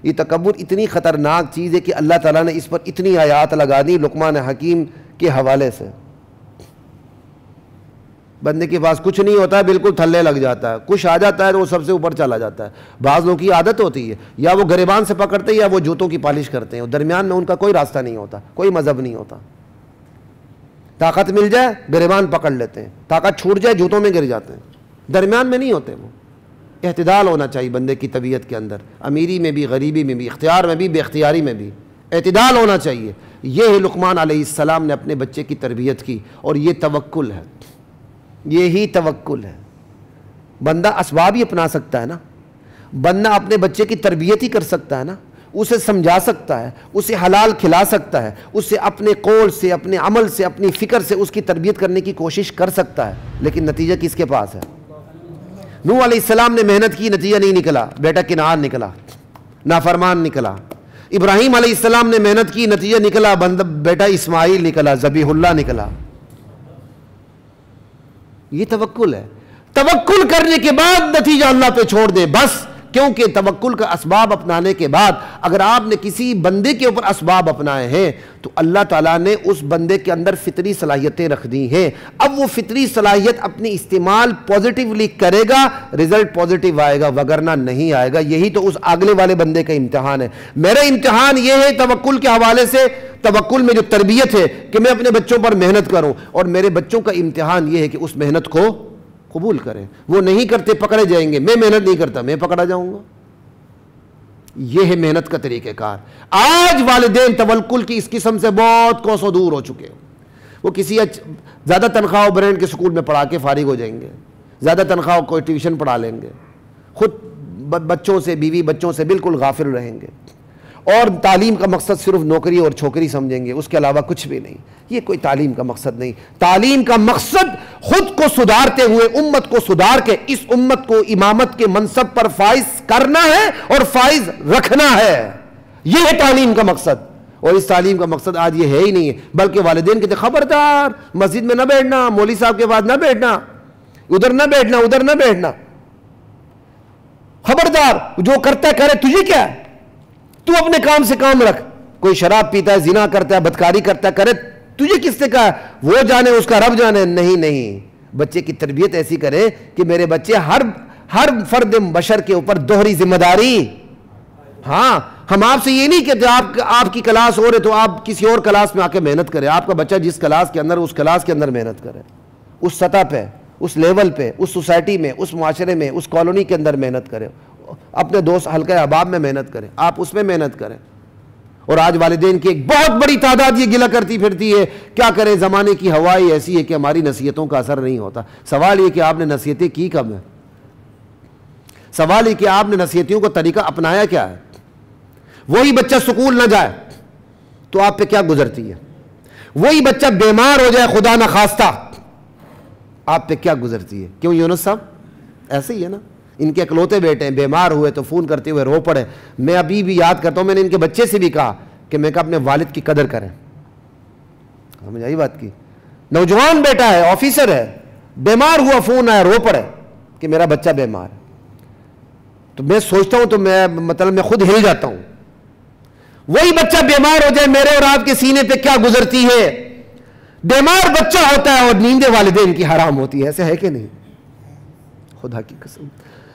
یہ تکبر اتنی خطرناک چیز ہے کہ اللہ تعالیٰ نے اس پر اتنی آیات لگا دی لقمان حکیم کے حوالے سے۔ بندے کے پاس کچھ نہیں ہوتا ہے، بالکل تھلے لگ جاتا ہے، کچھ آ جاتا ہے تو وہ سب سے اوپر چلا جاتا ہے۔ بعض لوگوں کی عادت ہوتی ہے یا وہ گریبان سے پکڑتے ہیں یا وہ جوتوں کی پالش کرتے ہیں، درمیان میں ان کا کوئی راستہ نہیں ہوتا، کوئی مذہب نہیں ہوتا۔ طاقت مل جائے گریبان پکڑ لیتے ہیں، طاقت چھوٹ جائے جوتوں میں گر جاتے ہیں، درمیان میں نہیں ہوتے۔ وہ اعتدال ہونا چاہیے بندے کی طبیعت کے اندر، امیری میں بھی، غریبی میں بھی، اختیار میں بھی، بے اختیاری میں بھی اعتدال ہونا چاہیے۔ یہ ہے لقمان علیہ السلام نے اپنے بچے کی تربیت کی، اور یہ توکل ہے، یہی توکل ہے۔ بندہ اسباب ہی اپنا سکتا ہے نا، بندہ اپنے بچے کی تربیت ہی کر سکتا ہے نا، اسے سمجھا سکتا ہے، اسے حلال کھلا سکتا ہے، اسے اپنے قول سے، اپنے عمل سے، اپنی فکر سے اس کی تربیت کرنے کی کوشش کر سکتا ہے، لیکن نتیجہ کس کے پاس ہے؟ نوح علیہ السلام نے محنت کی، نتیجہ نہیں نکلا، بیٹا کنعان نکلا، نافرمان نکلا۔ ابراہیم علیہ السلام نے محنت کی، نتیجہ نکلا، بیٹا اسماعیل نکلا، ذبیح اللہ نکلا۔ یہ توکل ہے۔ توکل کرنے کے بعد نتیجہ اللہ پہ چھوڑ دے بس، کیونکہ توکل کا اسباب اپنانے کے بعد اگر آپ نے کسی بندے کے اوپر اسباب اپنائے ہیں تو اللہ تعالیٰ نے اس بندے کے اندر فطری صلاحیتیں رکھ دی ہیں۔ اب وہ فطری صلاحیت اپنی استعمال پوزیٹیولی کرے گا، رزلٹ پوزیٹیو آئے گا، وگرنہ نہیں آئے گا۔ یہی تو اس اگلے والے بندے کا امتحان ہے۔ میرا امتحان یہ ہے توکل کے حوالے سے، توکل میں جو تربیت ہے کہ میں اپنے بچوں پر محنت کروں، اور میرے بچوں کا امتحان یہ ہے کہ اس محنت کو قبول کریں۔ وہ نہیں کرتے پکڑے جائیں گے، میں محنت نہیں کرتا میں پکڑا جاؤں گا۔ یہ ہے محنت کا طریقہ کار۔ آج والدین توکل کی اس قسم سے بہت کوسوں دور ہو چکے ہیں۔ وہ کسی زیادہ تنخواہ برینڈ کے سکول میں پڑھا کے فارغ ہو جائیں گے، زیادہ تنخواہ کوئی ٹیوشن پڑھا لیں گے، خود بچوں سے، بیوی بچوں سے بالکل غافل رہیں گے، اور تعلیم کا مقصد صرف نوکری اور چھوکری سمجھیں گے، اس کے علاوہ کچھ بھی نہیں۔ یہ کوئی تعلیم کا مقصد نہیں۔ تعلیم کا مقصد خود کو سدھارتے ہوئے امت کو سدھار کے اس امت کو امامت کے منصب پر فائز کرنا ہے اور فائز رکھنا ہے۔ یہ ہے تعلیم کا مقصد، اور اس تعلیم کا مقصد آج یہ ہے ہی نہیں ہے، بلکہ والدین کہتے خبردار مسجد میں نہ بیٹھنا، مولوی صاحب کے بعد نہ بیٹھنا، ادھر نہ بیٹھنا، ادھر نہ بیٹھنا، خبردار جو کرتا ہے کرے، تجھے کیا ہے، تو اپنے کام سے کام رکھ۔ کوئی شراب پیتا ہے، زنا کرتا ہے، بدکاری کرتا ہے، کرے، تجھے کس نے کہا؟ وہ جانے، اس کا رب جانے۔ نہیں، بچے کی تربیت ایسی کرے کہ میرے بچے ہر فرد بشر کے اوپر دوہری ذمہ داری۔ ہاں، ہم آپ سے یہ نہیں کہتے آپ کی کلاس ہو رہے تو آپ کسی اور کلاس میں آ کے محنت کرے۔ آپ کا بچہ جس کلاس کے اندر، اس کلاس کے اندر محنت کرے، اس سطح پہ، اس لیول پہ، اس سوسائٹی میں، اس معاشرے میں، اس کالونی کے اندر محنت کرے، اپنے دوست حلقہ احباب میں محنت کریں، آپ اس میں محنت کریں۔ اور آج والدین کی ایک بہت بڑی تعداد یہ گلہ کرتی پھرتی ہے، کیا کریں زمانے کی ہوائی ایسی ہے کہ ہماری نصیحتوں کا اثر نہیں ہوتا۔ سوال یہ کہ آپ نے نصیحتیں کی کب ہیں؟ سوال یہ کہ آپ نے نصیحتوں کا طریقہ اپنایا کیا ہے؟ وہی بچہ سکول نہ جائے تو آپ پہ کیا گزرتی ہے؟ وہی بچہ بیمار ہو جائے خدا نہ خواستہ آپ پہ کیا گزرتی ہے؟ کیوں یونس صاحب؟ ایسے ہی ہے نا، ان کے اکلوتے بیٹے ہیں، بیمار ہوئے تو فون کرتے ہوئے رو پڑے۔ میں ابھی بھی یاد کرتا ہوں، میں نے ان کے بچے سے بھی کہا کہ میں کہا اپنے والد کی قدر کریں۔ سمجھ آئی بات کی؟ نوجوان بیٹا ہے، آفیسر ہے، بیمار ہوا، فون آیا، رو پڑے کہ میرا بچہ بیمار ہے، تو میں سوچتا ہوں تو میں خود ہل جاتا ہوں۔ وہی بچہ بیمار ہو جائے، میرے اور آپ کے سینے پہ کیا گزرتی ہے؟ بیمار بچہ ہوتا ہے اور نیندیں والدین کی حرام ہوتی ہے، ایسے ہے کہ نہیں؟ خدا کی قسم،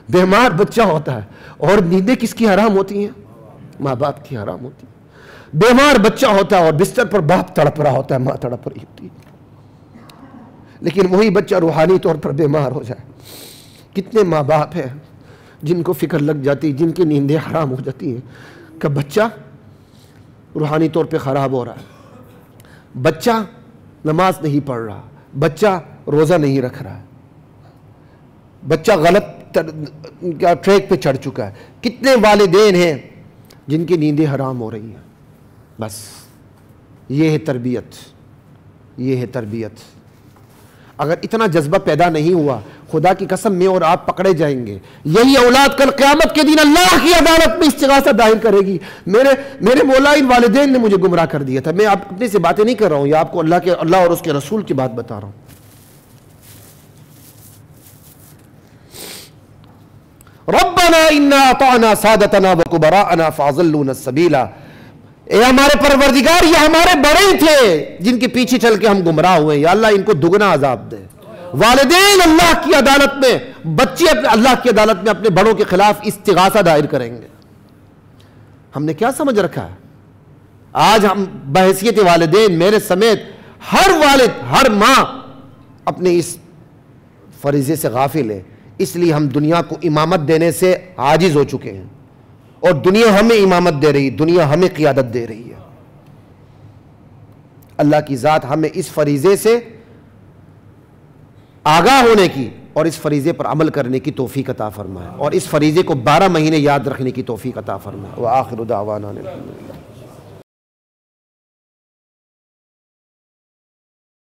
بیمار بچہ ہوتا ہے اور نیندیں کس کی حرام ہوتی ہیں؟ ماں باپ کی حرام ہوتی ہیں۔ بیمار بچہ ہوتا ہے اور بستر پر باپ تڑپ رہا ہوتا ہے، ماں تڑپ رہی ہوتی ہے، لیکن وہی بچہ روحانی طور پر بیمار ہو جائے۔ کتنے ماں باپ ہیں جن کو فکر لگ جاتی، جن کی نیندیں حرام ہو جاتی ہیں کہ بچہ روحانی طور پہ خراب ہو رہا ہے، بچہ نماز نہیں پڑھ رہا، بچہ روزہ نہیں رکھ رہا، بچہ غلط ٹریک پہ چڑھ چکا ہے۔ کتنے والدین ہیں جن کی نیندیں حرام ہو رہی ہیں؟ بس یہ ہے تربیت، یہ ہے تربیت۔ اگر اتنا جذبہ پیدا نہیں ہوا، خدا کی قسم میں اور آپ پکڑے جائیں گے۔ یہی اولاد کل قیامت کے دن اللہ کی عدالت میں استغاثہ دائر کرے گی، میرے مولا ان والدین نے مجھے گمراہ کر دیا تھا۔ میں اپنے سے باتیں نہیں کر رہا ہوں، یہ آپ کو اللہ اور اس کے رسول کی بات بتا رہا ہوں۔ ربنا انا اطعنا سادتنا وکبراءنا فاضلونا السبیل، اے ہمارے پروردگار یہ ہمارے بڑے ہی تھے جن کے پیچھے چل کے ہم گمراہ ہوئے، یا اللہ ان کو دگنا عذاب دے۔ والدین اللہ کی عدالت میں، بچے اللہ کی عدالت میں اپنے بڑوں کے خلاف استغاثہ دائر کریں گے۔ ہم نے کیا سمجھ رکھا ہے؟ آج ہم بحیثیت والدین، میرے سمیت ہر والد، ہر ماں اپنے اس فریضے سے غافل ہے، اس لیے ہم دنیا کو امامت دینے سے عاجز ہو چکے ہیں، اور دنیا ہمیں امامت دے رہی، دنیا ہمیں قیادت دے رہی ہے۔ اللہ کی ذات ہمیں اس فریضے سے آگاہ ہونے کی اور اس فریضے پر عمل کرنے کی توفیق عطا فرمائے، اور اس فریضے کو 12 مہینے یاد رکھنے کی توفیق عطا فرمائے۔ وآخر دعوانا الحمدللہ۔